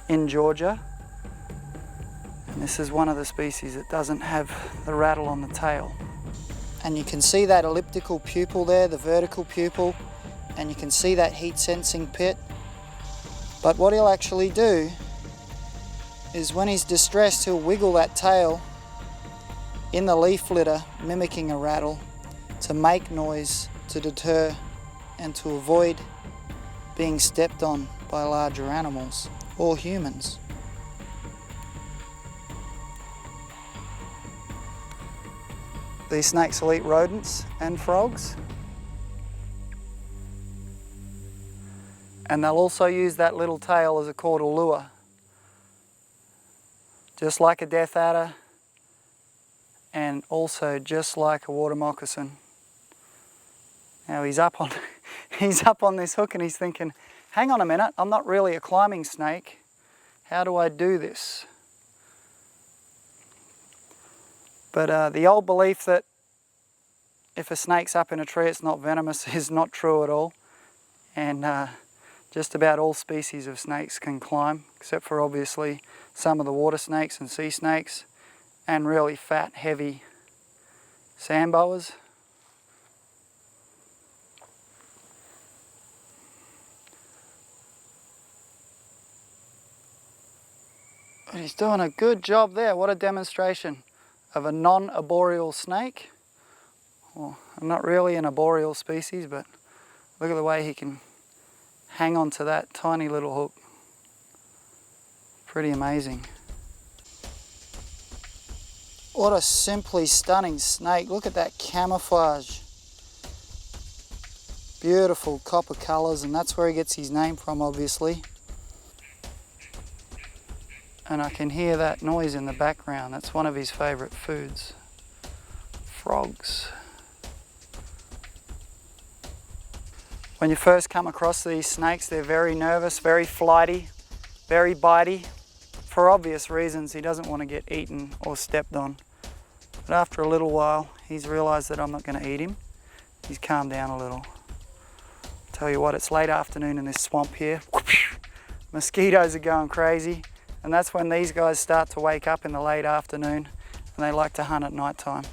in Georgia. And this is one of the species that doesn't have the rattle on the tail. And you can see that elliptical pupil there, the vertical pupil, and you can see that heat sensing pit. But what he'll actually do is when he's distressed, he'll wiggle that tail in the leaf litter, mimicking a rattle, to make noise, to deter and to avoid being stepped on by larger animals or humans. These snakes will eat rodents and frogs. And they'll also use that little tail as a caudal lure. Just like a death adder, and also just like a water moccasin. Now he's up on this hook, and he's thinking, hang on a minute, I'm not really a climbing snake. How do I do this? But the old belief that if a snake's up in a tree it's not venomous is not true at all. And just about all species of snakes can climb, except for obviously some of the water snakes and sea snakes, and really fat, heavy sand boas. But he's doing a good job there. What a demonstration of a non-arboreal snake. Well, not really an arboreal species, but look at the way he can hang on to that tiny little hook. Pretty amazing. What a simply stunning snake. Look at that camouflage. Beautiful copper colours, and that's where he gets his name from, obviously. And I can hear that noise in the background. That's one of his favourite foods. Frogs. When you first come across these snakes, they're very nervous, very flighty, very bitey. For obvious reasons, he doesn't want to get eaten or stepped on. But after a little while, he's realised that I'm not going to eat him. He's calmed down a little. Tell you what, it's late afternoon in this swamp here. Mosquitoes are going crazy, and that's when these guys start to wake up in the late afternoon, and they like to hunt at night time.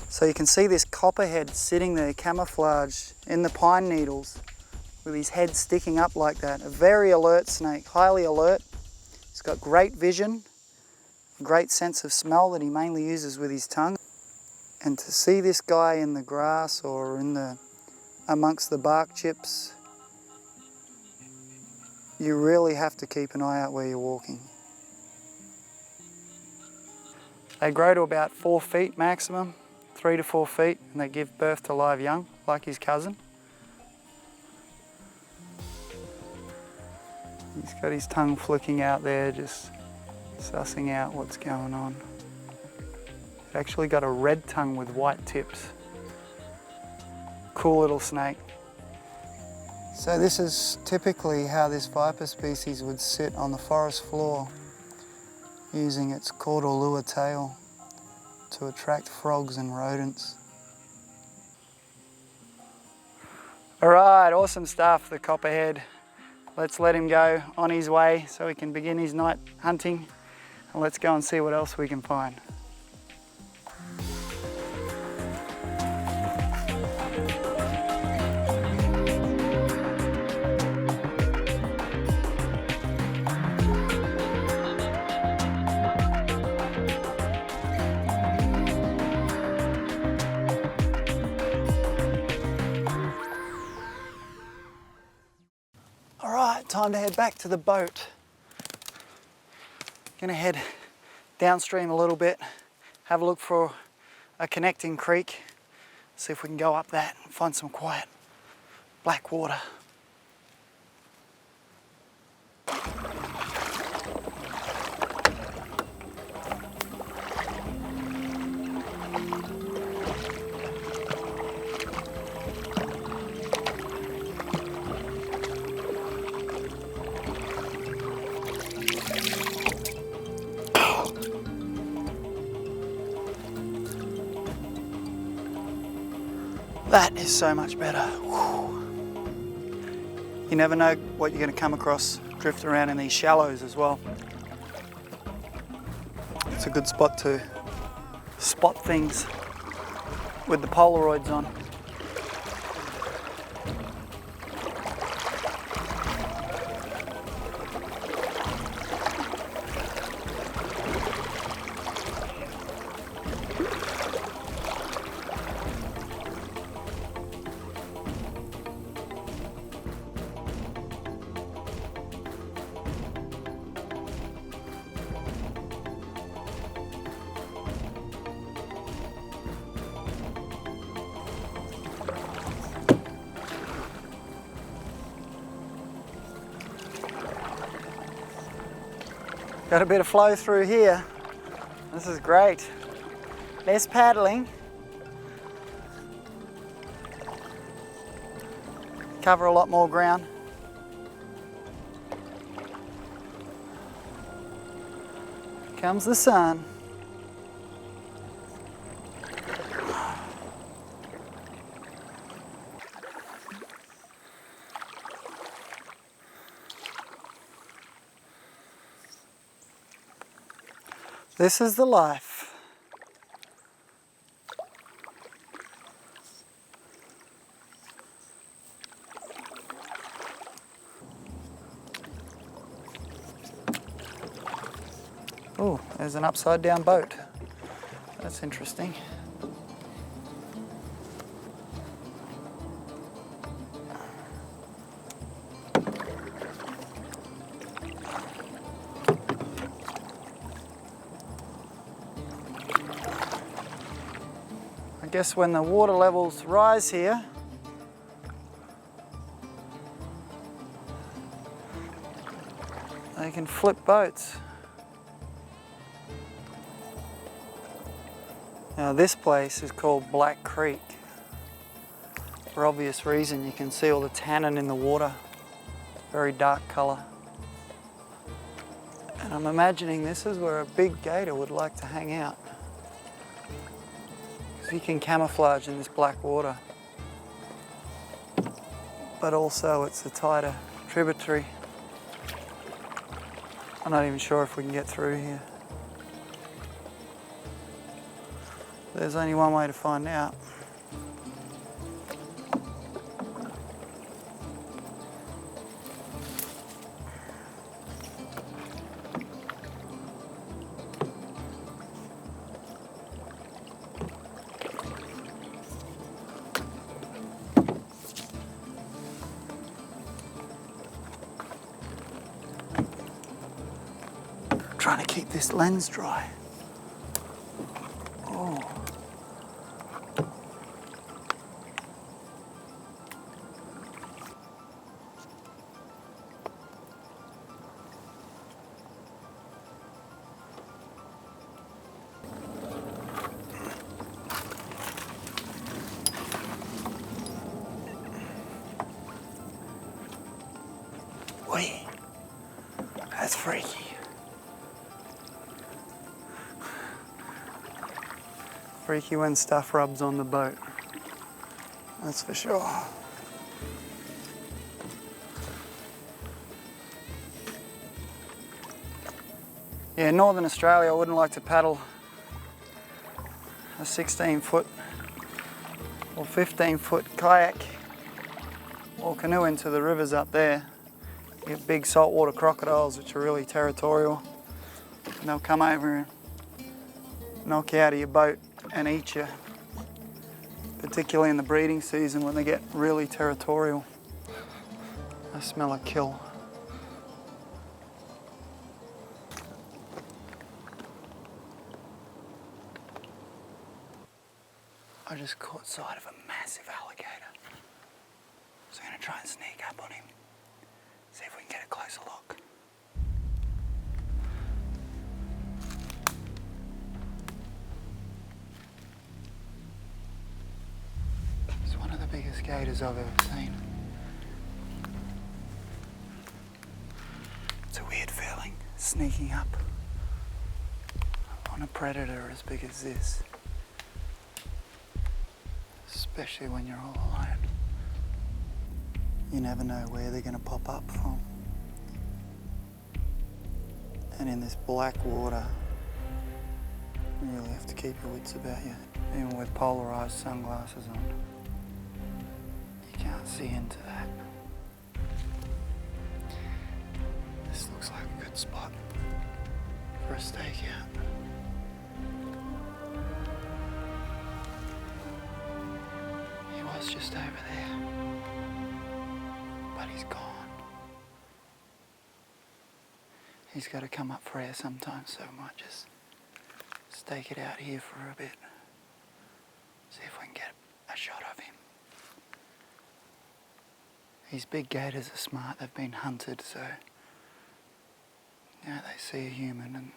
So you can see this copperhead sitting there camouflaged in the pine needles with his head sticking up like that. A very alert snake, highly alert. He's got great vision, great sense of smell that he mainly uses with his tongue. And to see this guy in the grass or amongst the bark chips, you really have to keep an eye out where you're walking. They grow to about 4 feet maximum, 3 to 4 feet, and they give birth to live young, like his cousin. He's got his tongue flicking out there, just sussing out what's going on. He's actually got a red tongue with white tips. Cool little snake. So this is typically how this viper species would sit on the forest floor, using its caudal lure tail to attract frogs and rodents. All right, awesome stuff, the copperhead. Let's let him go on his way so he can begin his night hunting, and let's go and see what else we can find. Time to head back to the boat. Gonna head downstream a little bit, have a look for a connecting creek, see if we can go up that and find some quiet black water. That is so much better. Whew. You never know what you're going to come across drift around in these shallows as well. It's a good spot to spot things with the Polaroids on. Got a bit of flow through here. This is great. Less paddling. Cover a lot more ground. Comes the sun. This is the life. Oh, there's an upside down boat. That's interesting. I guess when the water levels rise here, they can flip boats. Now this place is called Black Creek. For obvious reason, you can see all the tannin in the water, very dark colour. And And I'm imagining this is where a big gator would like to hang out. Because he can camouflage in this black water. But also it's a tighter tributary. I'm not even sure if we can get through here. There's only one way to find out. Trying to keep this lens dry. Oh. Wait, that's freaky. Freaky when stuff rubs on the boat, that's for sure. Yeah, in Northern Australia I wouldn't like to paddle a 16-foot or 15-foot kayak or canoe into the rivers up there. You get big saltwater crocodiles which are really territorial, and they'll come over and knock you out of your boat and eat you, particularly in the breeding season when they get really territorial. I smell a kill. I just caught sight of a massive alligator. So I'm going to try and sneak up on him, see if we can get a closer look. It's one of the biggest gators I've ever seen. It's a weird feeling, sneaking up on a predator as big as this. Especially when you're all alone. You never know where they're going to pop up from. And in this black water, you really have to keep your wits about you. Even with polarized sunglasses on, you can't see into that. This looks like a good spot for a stakeout. He was just over there, but he's gone. He's got to come up for air sometimes, so I might just stake it out here for a bit. See if we can get a shot of him. These big gators are smart, they've been hunted, so you know, they see a human and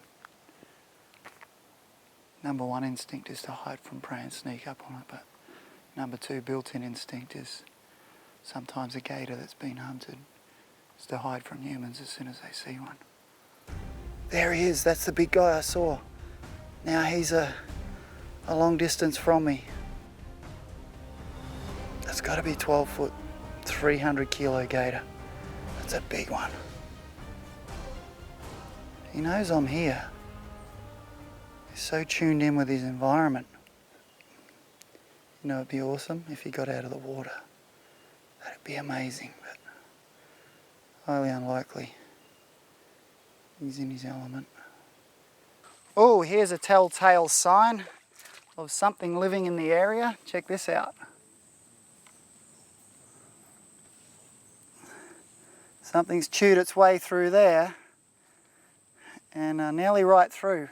number one instinct is to hide from prey and sneak up on it, but number two built-in instinct is sometimes a gator that's been hunted is to hide from humans as soon as they see one. There he is, that's the big guy I saw. Now he's a long distance from me. That's got to be 12 foot, 300 kilo gator. That's a big one. He knows I'm here. He's so tuned in with his environment. You know, it'd be awesome if he got out of the water. That'd be amazing, but highly unlikely. He's in his element. Oh, here's a telltale sign of something living in the area. Check this out. Something's chewed its way through there and nearly right through.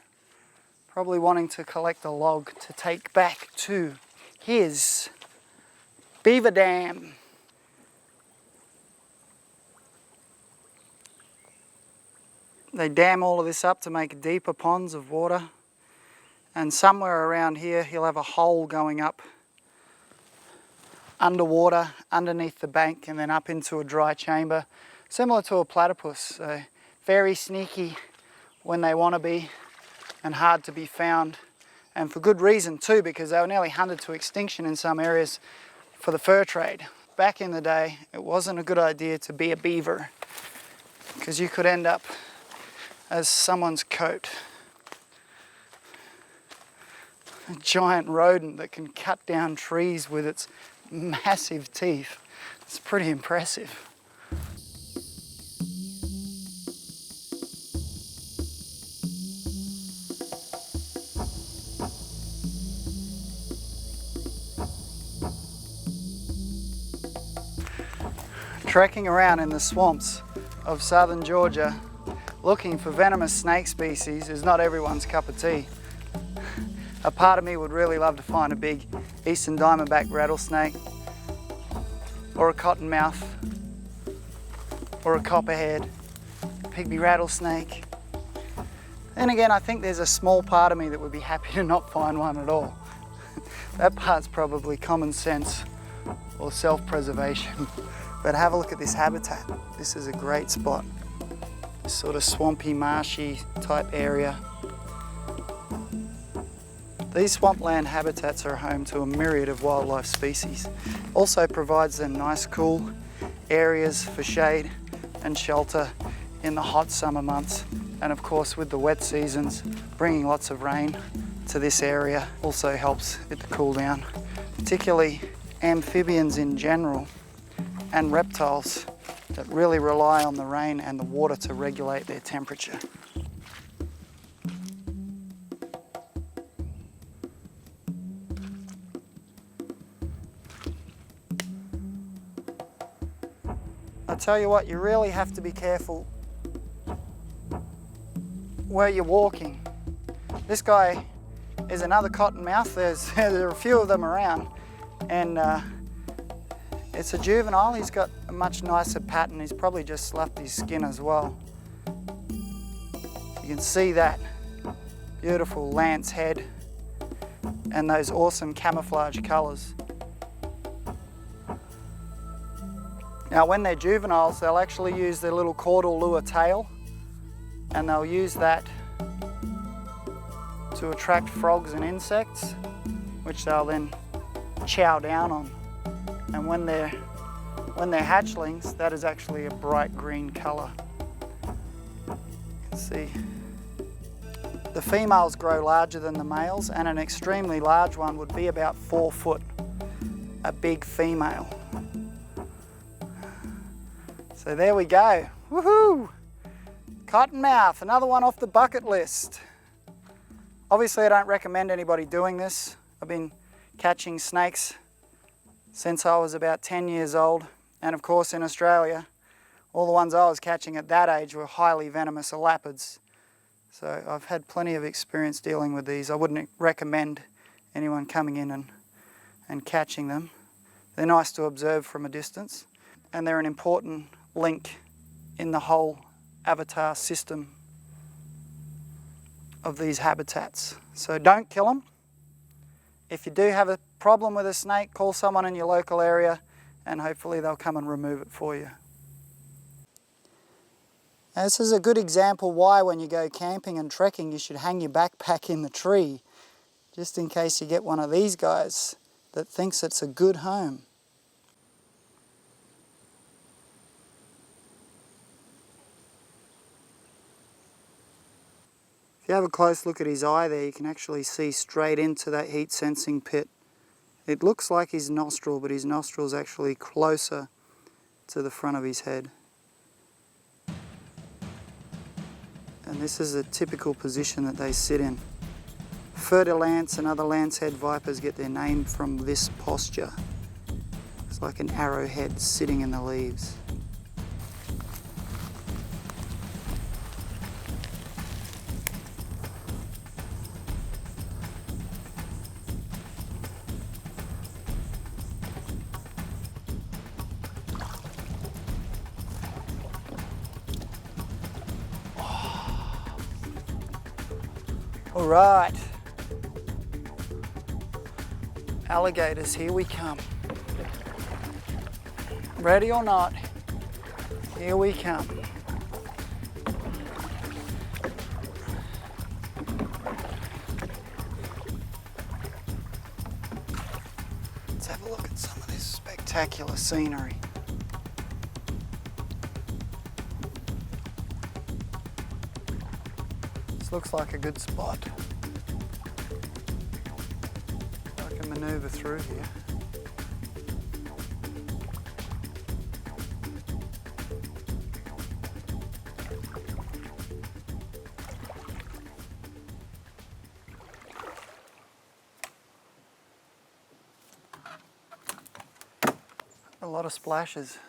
Probably wanting to collect a log to take back to his beaver dam. They dam all of this up to make deeper ponds of water, and somewhere around here he'll have a hole going up underwater, underneath the bank, and then up into a dry chamber, similar to a platypus. So very sneaky when they want to be and hard to be found. And for good reason too, because they were nearly hunted to extinction in some areas for the fur trade. Back in the day, it wasn't a good idea to be a beaver because you could end up as someone's coat. A giant rodent that can cut down trees with its massive teeth. It's pretty impressive. Trekking around in the swamps of southern Georgia looking for venomous snake species is not everyone's cup of tea. A part of me would really love to find a big eastern diamondback rattlesnake, or a cottonmouth, or a copperhead, pygmy rattlesnake. Then again, I think there's a small part of me that would be happy to not find one at all. That part's probably common sense or self-preservation. But have a look at this habitat. This is a great spot. This sort of swampy, marshy type area. These swampland habitats are home to a myriad of wildlife species. Also provides them nice cool areas for shade and shelter in the hot summer months. And of course with the wet seasons, bringing lots of rain to this area also helps it to cool down. Particularly amphibians in general and reptiles that really rely on the rain and the water to regulate their temperature. I tell you what, you really have to be careful where you're walking. This guy is another cottonmouth. There are a few of them around, and it's a juvenile. He's got a much nicer pattern. He's probably just sloughed his skin as well. You can see that beautiful lance head and those awesome camouflage colours. Now when they're juveniles, they'll actually use their little caudal lure tail, and they'll use that to attract frogs and insects, which they'll then chow down on. And when they're hatchlings, that is actually a bright green colour. You can see the females grow larger than the males, and an extremely large one would be about 4 foot, a big female. So there we go, woohoo! Cottonmouth, another one off the bucket list. Obviously I don't recommend anybody doing this. I've been catching snakes since I was about 10 years old, and of course in Australia, all the ones I was catching at that age were highly venomous elapids. So I've had plenty of experience dealing with these. I wouldn't recommend anyone coming in and catching them. They're nice to observe from a distance, and they're an important link in the whole avatar system of these habitats. So don't kill them. If you do have a problem with a snake, call someone in your local area and hopefully they'll come and remove it for you. Now, this is a good example why when you go camping and trekking you should hang your backpack in the tree, just in case you get one of these guys that thinks it's a good home. If you have a close look at his eye there, you can actually see straight into that heat sensing pit. It looks like his nostril, but his nostril is actually closer to the front of his head. And this is a typical position that they sit in. Fer-de-lance and other lancehead vipers get their name from this posture. It's like an arrowhead sitting in the leaves. All right, alligators, here we come. Ready or not, here we come. have a look at some of this spectacular scenery. This looks like a good spot. I can manoeuvre through here. A lot of splashes.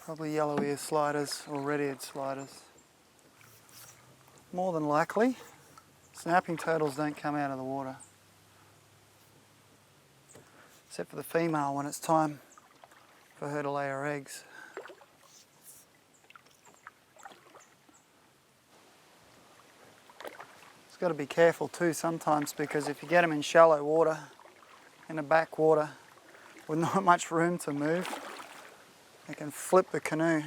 Probably yellow-eared sliders or red-eared sliders. More than likely, snapping turtles don't come out of the water. Except for the female when it's time for her to lay her eggs. It's got to be careful too sometimes, because if you get them in shallow water, in a backwater with not much room to move, they can flip the canoe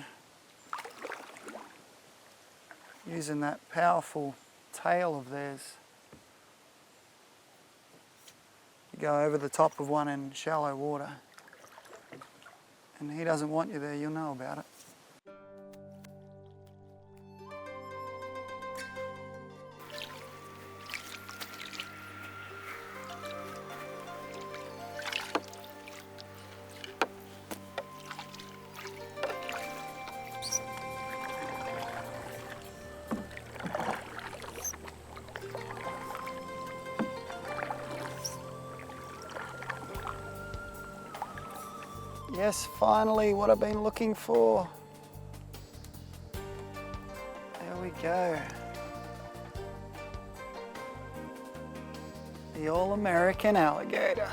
using that powerful tail of theirs. You go over the top of one in shallow water and he doesn't want you there, you'll know about it. Yes, finally, what I've been looking for. There we go. The all-American alligator.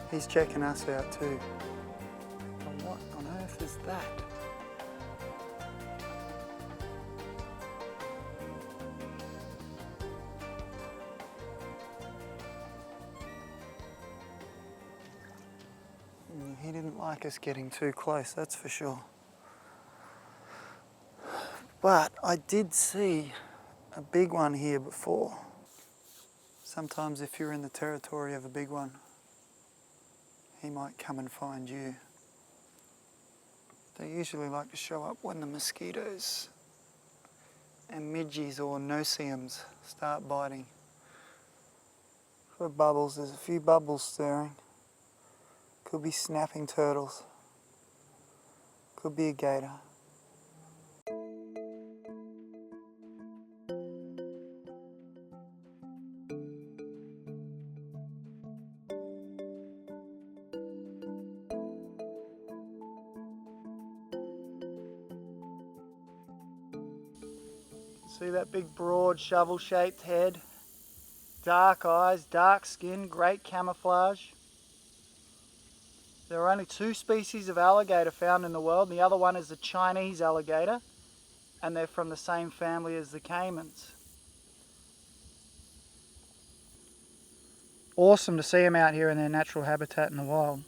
He's checking us out too. And what on earth is that? He didn't like us getting too close, that's for sure. But I did see a big one here before. Sometimes if you're in the territory of a big one, he might come and find you. They usually like to show up when the mosquitoes and midges or no-see-ums start biting. For bubbles, there's a few bubbles stirring. Could be snapping turtles. Could be a gator. See that big broad shovel-shaped head? Dark eyes, dark skin, great camouflage. There are only 2 species of alligator found in the world, and the other one is the Chinese alligator, and they're from the same family as the caimans. Awesome to see them out here in their natural habitat in the wild.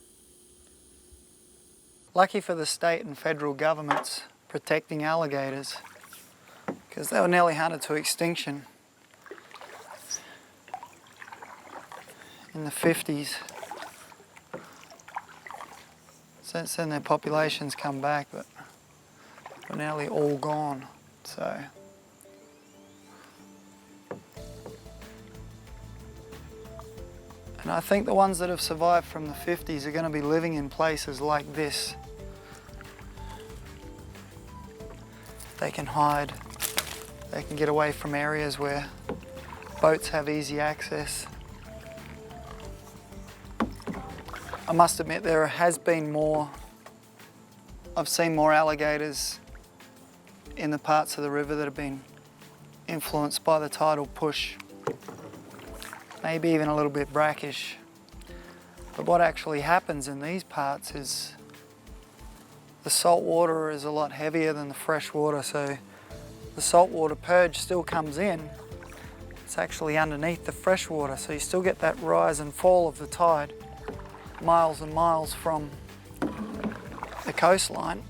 Lucky for the state and federal governments protecting alligators, because they were nearly hunted to extinction in the 50s. Since then their populations come back, but they're nearly all gone, so. And I think the ones that have survived from the 50s are going to be living in places like this. They can hide, they can get away from areas where boats have easy access. I must admit there has been more, I've seen more alligators in the parts of the river that have been influenced by the tidal push. Maybe even a little bit brackish. But what actually happens in these parts is the salt water is a lot heavier than the fresh water, so the saltwater purge still comes in. It's actually underneath the fresh water, so you still get that rise and fall of the tide miles and miles from the coastline,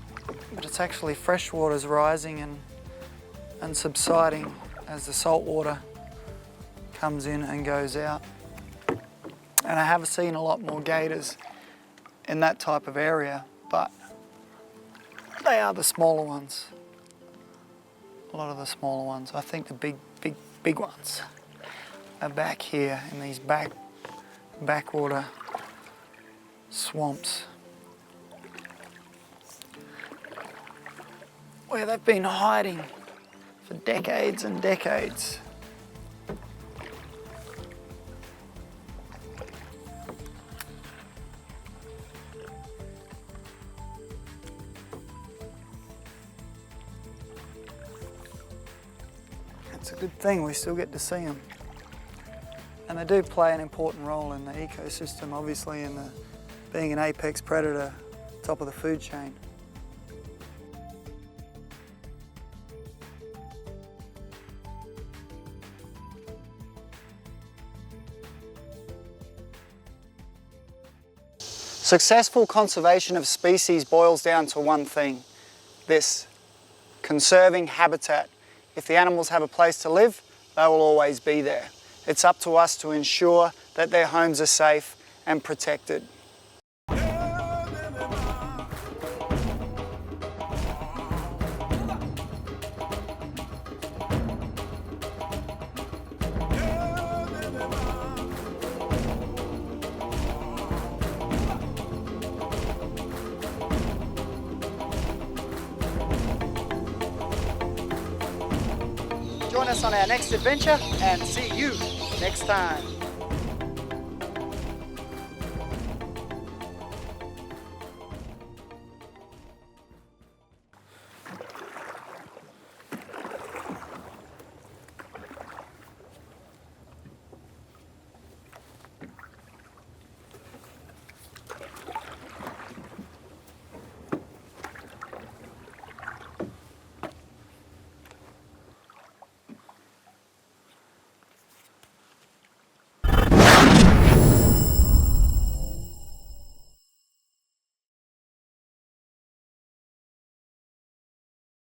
but it's actually fresh water's rising and subsiding as the salt water comes in and goes out. And I have seen a lot more gators in that type of area, but they are the smaller ones. A lot of the smaller ones. I think the big ones are back here in these backwater swamps, where they've been hiding for decades and decades. It's a good thing we still get to see them. And they do play an important role in the ecosystem, obviously, in being an apex predator, top of the food chain. Successful conservation of species boils down to one thing, this: conserving habitat. If the animals have a place to live, they will always be there. It's up to us to ensure that their homes are safe and protected. Join us on our next adventure and see you next time.